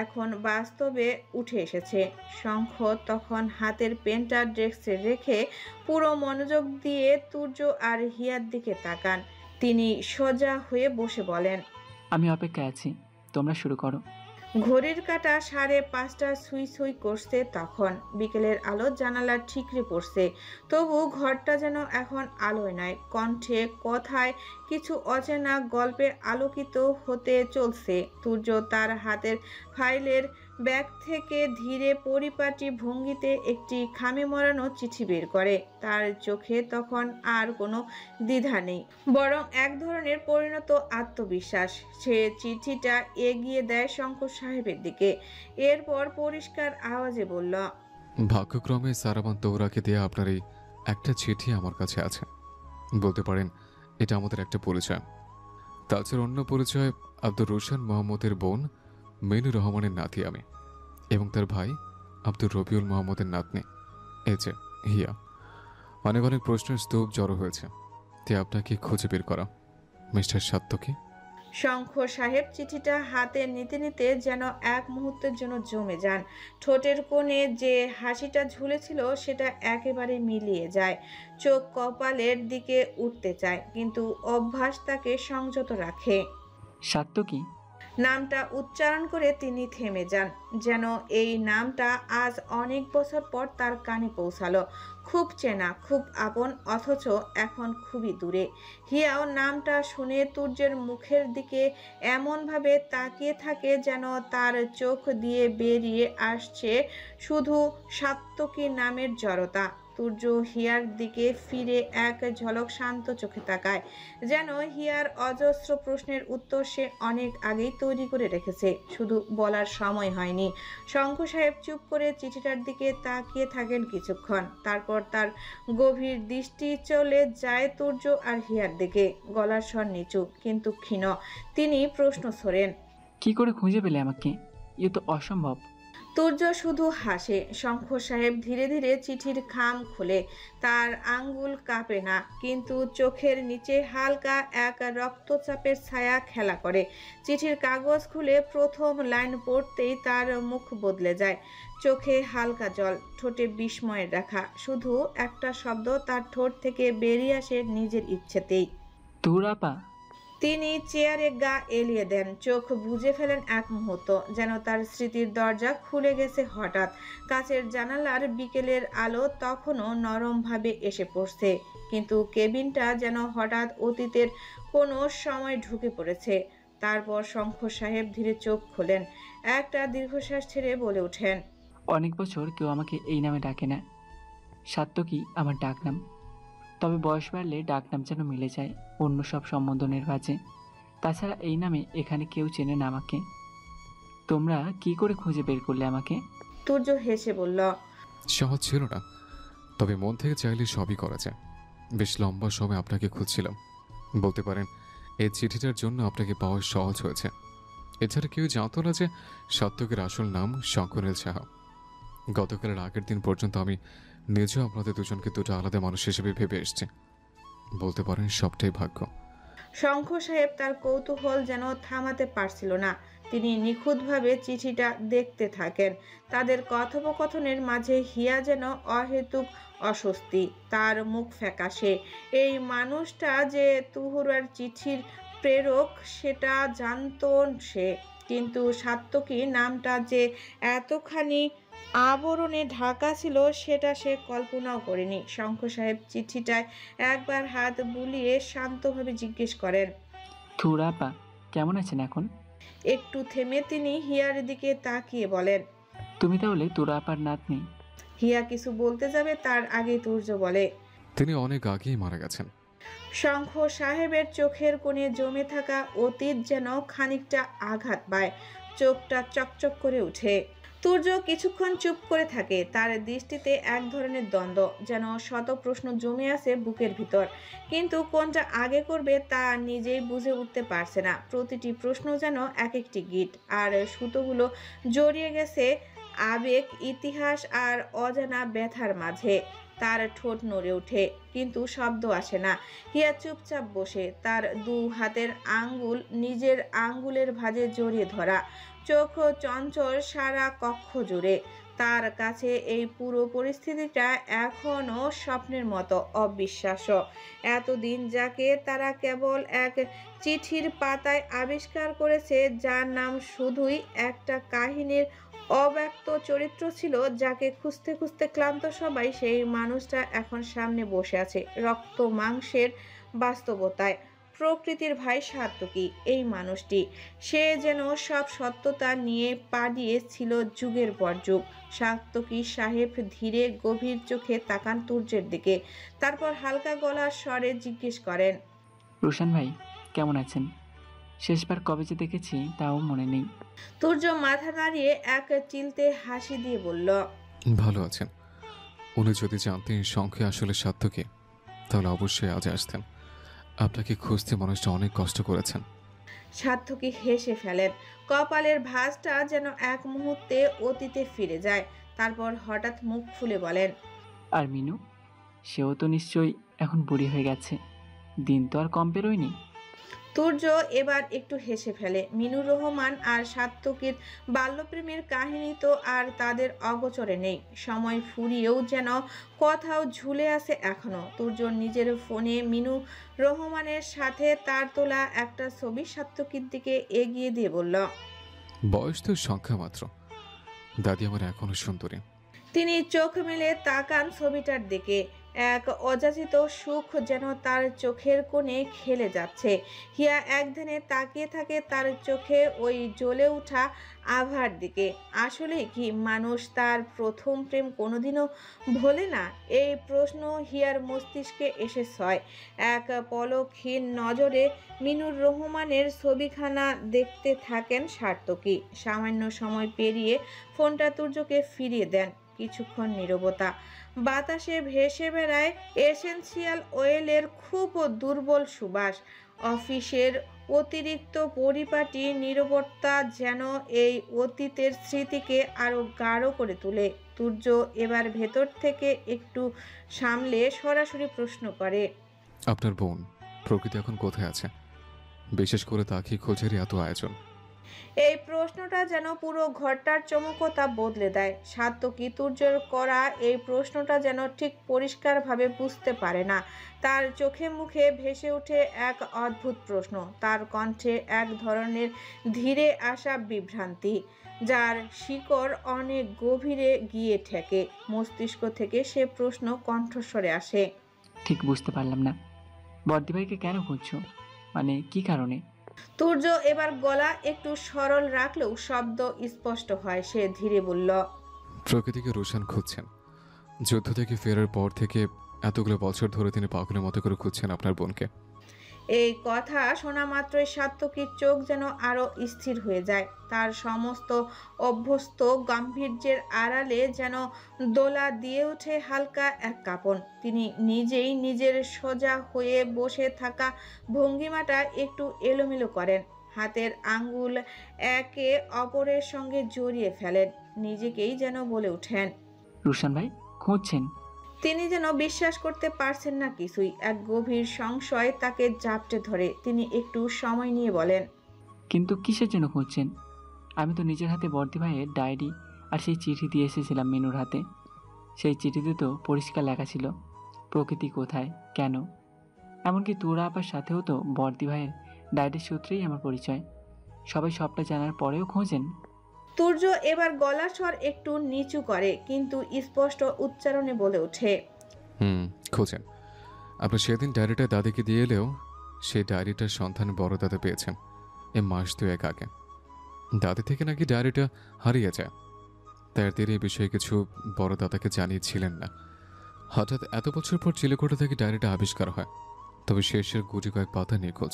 এখন বাস্তবে উঠে এসেছে। শঙ্খ তখন হাতের পেনটা ডেস্কে রেখে পুরো মনোযোগ দিয়ে তুর্য আর হিয়ার দিকে তাকান। তিনি সোজা হয়ে বসে বলেন, আমি অপেক্ষায় আছি, তোমরা শুরু করো। ঘড়ির কাঁটা 5:30 সুই সুই করছে তখন। বিকেলের আলো জানালার ঠিকরে পড়ছে, তবু ঘরটা যেন এখন আলোয় নয়, কণ্ঠে কথায় কিছু অচেনা গল্পে আলোকিত হতে চলছে। তুর্য তার হাতের ফাইলের ব্যাগ থেকে ধীরে পরিপাটি ভঙ্গিতে একটি খামে মরানো চিঠি বের করে। তার চোখে তখন আর কোনো দ্বিধা নেই, বরং এক ধরনের পরিণত আত্মবিশ্বাস। সে চিঠিটা এগিয়ে দেয় শঙ্কর সাহেবের দিকে, এরপর পরিষ্কার আওয়াজে বলল, ভাগ্যক্রমে সারাবান তৌরাকে দিয়ে আপনার এই একটা চিঠি আমার কাছে আছে। বলতে পারেন এটা আমাদের একটা পরিচয়। তাছাড়া অন্য পরিচয় আব্দুর রোশন মোহাম্মদের বোন মেনুর রহমানের নাতি আমি, এবং তার ভাই আব্দুর রবিউল মোহাম্মদের নাতনি এই যে হিয়া। অনেক অনেক প্রশ্নের স্তূপ জড়ো হয়েছে, তে আপনাকে খুঁজে বের করা। মিস্টার সাত্তকী। শঙ্খ সাহেব চিঠিটা হাতে নিতে নিতে যেন এক মুহূর্তের জন্য জমে যান। ঠোঁটের কোণে যে হাসিটা ঝুলেছিল সেটা একেবারে মিলিয়ে যায়। চোখ কপালের দিকে উঠতে চায়, কিন্তু অভ্যাস তাকে সংযত রাখে। সাত্তকী নামটা উচ্চারণ করে তিনি থেমে যান, যেন এই নামটা আজ অনেক বছর পর তার কানে পৌঁছালো। খুব চেনা, খুব আপন, অথচ এখন খুবই দূরে। হিয়াও নামটা শুনে তুর্যের মুখের দিকে এমনভাবে তাকিয়ে থাকে যেন তার চোখ দিয়ে বেরিয়ে আসছে শুধু সাত্তকী নামের জড়তা। তুর্য হিয়ার দিকে ফিরে এক ঝলক শান্ত চোখে তাকায়, যেন হিয়ার অজস্র প্রশ্নের উত্তর সে অনেক আগেই তৈরি করে রেখেছে, শুধু বলার সময় হয়নি। শঙ্কু সাহেব চুপ করে চিঠিটার দিকে তাকিয়ে থাকেন কিছুক্ষণ, তারপর তার গভীর দৃষ্টি চলে যায় তুর্য আর হিয়ার দিকে। গলার স্বর নিচু কিন্তু ক্ষীণ। তিনি প্রশ্ন ছড়েন, কি করে খুঁজে পেলে আমাকে? এ তো অসম্ভব। তুর্য শুধু হাসে। শঙ্খ সাহেব ধীরে ধীরে চিঠির খাম খোলে। তার আঙ্গুল কাঁপে না, কিন্তু চোখের নিচে হালকা এক রক্তচাপের ছায়া খেলা করে। চিঠির কাগজ খুলে প্রথম লাইন পড়তেই তার মুখ বদলে যায়। চোখে হালকা জল, ঠোঁটে বিস্ময়ের রেখা। শুধু একটা শব্দ তার ঠোঁট থেকে বেরিয়ে আসে নিজের ইচ্ছেতেই, তুরাপা। তিনি চেয়ারে গা এলিয়ে দেন, চোখ বুজে ফেলেন এক মুহূর্ত, যেন তার স্মৃতির দরজা খুলে গেছে হঠাৎ। কাছের জানালার বিকেলের আলো তখনও নরমভাবে এসে পড়ছে, কিন্তু কেবিনটা যেন হঠাৎ অতীতের কোনো সময় ঢুকে পড়েছে। তারপর শঙ্খ সাহেব ধীরে চোখ খোলেন, একটা দীর্ঘশ্বাস ছেড়ে বলে ওঠেন, অনেক বছর কেউ আমাকে এই নামে ডাকে না। সাত্তকী আমার ডাকনাম, তবে বয়স বাড়লে ডাকনাম যেন মিলে যায় অন্য সব সম্বোধনের বাজে। তাছাড়া এই নামে এখানে কেউ চেনে না আমাকে। তোমরা কি করে খুঁজে বের করলে আমাকে? তুর্য হেসে বলল, সহজ ছিল না, তবে মন থেকে চাইলে সবই করা যায়। বেশ লম্বা সময় আপনাকে খুঁজছিলাম। বলতে পারেন এই চিঠিটার জন্য আপনাকে পাওয়া সহজ হয়েছে। এছাড়া কেউ জানতো না যে সাত্তকের আসল নাম শঙ্করেল সাহা। গতকালের আগের দিন পর্যন্ত আমি নিজেও আপনাদের দুজনকে দুটো আলাদা মানুষ হিসেবে ভেবে এসছি। বলতে পারেন সবটাই ভাগ্য। শঙ্খ সাহেব তার কৌতূহল যেন থামাতে পারছিল না। তিনি নিখুঁতভাবে চিঠিটা দেখতে থাকেন। তাদের কথোপকথনের মাঝে হিয়া যেন অহেতুক অস্বস্তি। তার মুখ ফ্যাকাশে। এই মানুষটা যে তুহুরার চিঠির প্রেরক সেটা জানত সে, কিন্তু সাত্তকী নামটা যে এতখানি আবরণে ঢাকা ছিল সেটা সে কল্পনাও করেনি। শঙ্খ সাহেব চিঠিটায় একবার হাত বুলিয়ে শান্তভাবে জিজ্ঞেস করেন, থুরা আপা কেমন আছেন এখন? একটু থেমে তিনি হিয়ার দিকে তাকিয়ে বলেন, তুমি তাহলে তোরা আপার নাতনি? হিয়া কিছু বলতে যাবে তার আগে তুর্য বলে, তিনি অনেক আগেই মারা গেছেন। শঙ্খ সাহেবের চোখের কোণে জমে থাকা অতীত যেন খানিকটা আঘাত পায়, চোখটা চকচক করে ওঠে। তুর্য কিছুক্ষণ চুপ করে থাকে, তার দৃষ্টিতে এক ধরনের দ্বন্দ্ব, যেন শত প্রশ্ন জমে আছে বুকের ভিতর, কিন্তু কোনটা আগে করবে তা নিজেই বুঝে উঠতে পারছে না। প্রতিটি প্রশ্ন যেন এক একটি গিট, আর সুতোগুলো জড়িয়ে গেছে আবেগ, ইতিহাস আর অজানা ব্যথার মাঝে। তার ঠোঁট নড়ে ওঠে, কিন্তু শব্দ আসে না। হিয়া চুপচাপ বসে, তার দু হাতের আঙ্গুল নিজের আঙ্গুলের ভাঁজে জড়িয়ে ধরা, চোখ চঞ্চল সারা কক্ষ জুড়ে। তার কাছে এই পুরো পরিস্থিতিটা এখনো স্বপ্নের মতো অবিশ্বাস্য। এতদিন যাকে তারা কেবল এক চিঠির পাতায় আবিষ্কার করেছে, যার নাম শুধুই একটা কাহিনীর অব্যক্ত চরিত্র ছিল, যাকে খুঁজতে খুঁজতে ক্লান্ত সবাই, সেই মানুষটা এখন সামনে বসে আছে রক্ত মাংসের বাস্তবতায়। প্রকৃতির ভাই সাত্তকী, এই মানুষটি, সে যেন সব সত্যতা নিয়ে পাড়িয়েছিল যুগের পর যুগ। সাত্তকী সাহেব ধীরে গভীর চোখে তাকান তুর্যের দিকে, তারপর হালকা গলার স্বরে জিজ্ঞেস করেন, রোশন ভাই কেমন আছেন? শেষবার কবে যে দেখেছি তাও মনে নেই। তুর্য মাথা নাড়িয়ে এক চিলতে হাসি দিয়ে বলল, ভালো আছেন। উনি যদি জানতেন শঙ্খে আসলে সাত্তকী, তাহলে অবশ্যই আজ আসতেন। আপনাকে খুঁজতে মানুষটা অনেক কষ্ট করেছেন। সাত্তকী হেসে ফেলেন, কপালের ভাঁজটা যেন এক মুহূর্তে অতীতে ফিরে যায়। তারপর হঠাৎ মুখ খুলে বলেন, আর মিনু, সেও তো নিশ্চয়ই এখন বুড়ি হয়ে গেছে, দিন তো আর কম পেরোয়নি। তুর্য এবার একটু হেসে ফেলে। মিনুর রহমান আর সাত্তকীর বাল্যপ্রেমের কাহিনী তো আর তাদের অগোচরে নেই। সময় ফুরিয়েও যেন কোথাও ঝুলে আছে এখনো। তুর্য নিজের ফোনে মিনু রহমানের সাথে তার তোলা একটা ছবি সাত্তকীর দিকে এগিয়ে দিয়ে বলল, বয়স তো সংখ্যা মাত্র, দাদি আমার এখনো সুন্দরী। তিনি চোখ মেলে তাকান ছবিটার দিকে, এক অযাচিত সুখ যেন তার চোখের কোণে খেলে যাচ্ছে। হিয়া একধানে তাকিয়ে থাকে তার চোখে ওই জ্বলে ওঠা আভার দিকে। আসলে কি মানুষ তার প্রথম প্রেম কোনোদিনও ভোলে না? এই প্রশ্ন হিয়ার মস্তিষ্কে এসে ছয়। এক পলকহীন নজরে মিনুর রহমানের ছবিখানা দেখতে থাকেন সাত্তকী। সামান্য সময় পেরিয়ে ফোনটা তুর্যকে ফিরিয়ে দেন। কিছুক্ষণ নীরবতা, বাতাসে ভেসে বেড়ায় এসেন্সিয়াল অয়েলের খুব দুর্বল সুবাস। অফিসের অতিরিক্ত পরিপাটি নীরবতা যেন এই অতীতের স্মৃতিকে আরো গাঢ় করে তোলে। তুর্য এবার ভেতর থেকে একটু সামলে সরাসরি প্রশ্ন করে, আপনার বোন প্রকৃতি এখন কোথায় আছে? বিশেষ করে তাকে খোঁজের এত আয়োজন। এই প্রশ্নটা যেন পুরো ঘরটার চমকতা বদলে দেয়। সাত্তকী তুর্যের করা এই প্রশ্নটা যেন ঠিক পরিষ্কারভাবে বুঝতে পারে না। তার চোখে মুখে ভেসে ওঠে এক অদ্ভুত প্রশ্ন, তার কণ্ঠে এক ধরনের ধীরে আসা বিভ্রান্তি, যার শিকড় অনেক গভীরে গিয়ে ঠেকে। মস্তিষ্ক থেকে সে প্রশ্ন কণ্ঠস্বরে আসে, ঠিক বুঝতে পারলাম না, বর্দি ভাইকে কেন খুঁজছো? মানে কি কারণে? তুর্য এবার গলা একটু সরল রাখলেও শব্দ স্পষ্ট হয়। সে ধীরে বলল, প্রকৃতিকে রোশন খুঁজছেন। যুদ্ধ থেকে ফেরার পর থেকে এতগুলো বছর ধরে তিনি পাগলের মতো করে খুঁজছেন আপনার বোনকে। এই কথা শোনা মাত্রই সাত্তকীর চোখ যেন আরো স্থির হয়ে যায়। তার সমস্ত অভ্যস্ত গাম্ভীর্যের আড়ালে যেন দোলা দিয়ে ওঠে হালকা এক কাঁপন। তিনি নিজেই নিজের সোজা হয়ে বসে থাকা ভঙ্গিমাটা একটু এলোমেলো করেন, হাতের আঙ্গুল একে অপরের সঙ্গে জড়িয়ে ফেলেন, নিজেকেই যেন বলে ওঠেন, রোশন ভাই খুঁজছেন? তিনি যেন বিশ্বাস করতে পারছেন না কিছুই। এক গভীর সংশয় তাকে জাপটে ধরে। তিনি একটু সময় নিয়ে বলেন, কিন্তু কিসের জন্য খুঁজছেন? আমি তো নিজের হাতে বর্দি ভাইয়ের ডায়েরি আর সেই চিঠি দিয়ে এসেছিলাম মিনুর হাতে। সেই চিঠিতে তো পরিষ্কার লেখা ছিল প্রকৃতি কোথায়, কেন। এমনকি তোরা আপার সাথেও তো বর্দি ভাইয়ের ডায়েরির সূত্রেই আমার পরিচয়। সবাই সবটা জানার পরেও খোঁজেন? তুর্য এবার গলার স্বর একটু নিচু করে, কিন্তু স্পষ্ট উচ্চারণে বলে ওঠে, খোঁজেন। আপনি সেদিন ডায়েরিটা দাদিকে দিয়ে এলেও সেই ডায়েরিটার সন্ধান বড় দাদা পেয়েছেন এ মাস 2 আগে। দাদি থেকে নাকি ডায়েরিটা হারিয়ে যায়, তাই তিনি এই বিষয়ে কিছু বড় দাদাকে জানিয়েছিলেন না। হঠাৎ এত বছর পর চিলেকোঠা থেকে ডায়েরিটা আবিষ্কার হয়, তবে শেষের গুটি কয়েক পাতা নিখোঁজ।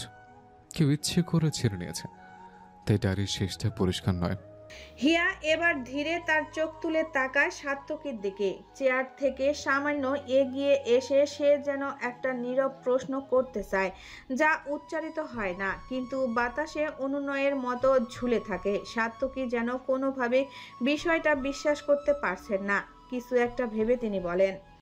কেউ ইচ্ছে করে ছেড়ে নিয়েছে, তাই ডায়েরির শেষটা পরিষ্কার নয়। হিয়া এবার ধীরে তার চোখ তুলে তাকায় সাত্তকীর দিকে। চেয়ার থেকে সামান্য এগিয়ে এসে সে যেন একটা নীরব প্রশ্ন করতে চায়, যা উচ্চারিত হয় না, কিন্তু বাতাসে অনুনয়ের মতো ঝুলে থাকে। সাত্তকী যেন কোনোভাবে বিষয়টা বিশ্বাস করতে পারছেন না। কিছু একটা ভেবে তিনি বলেন,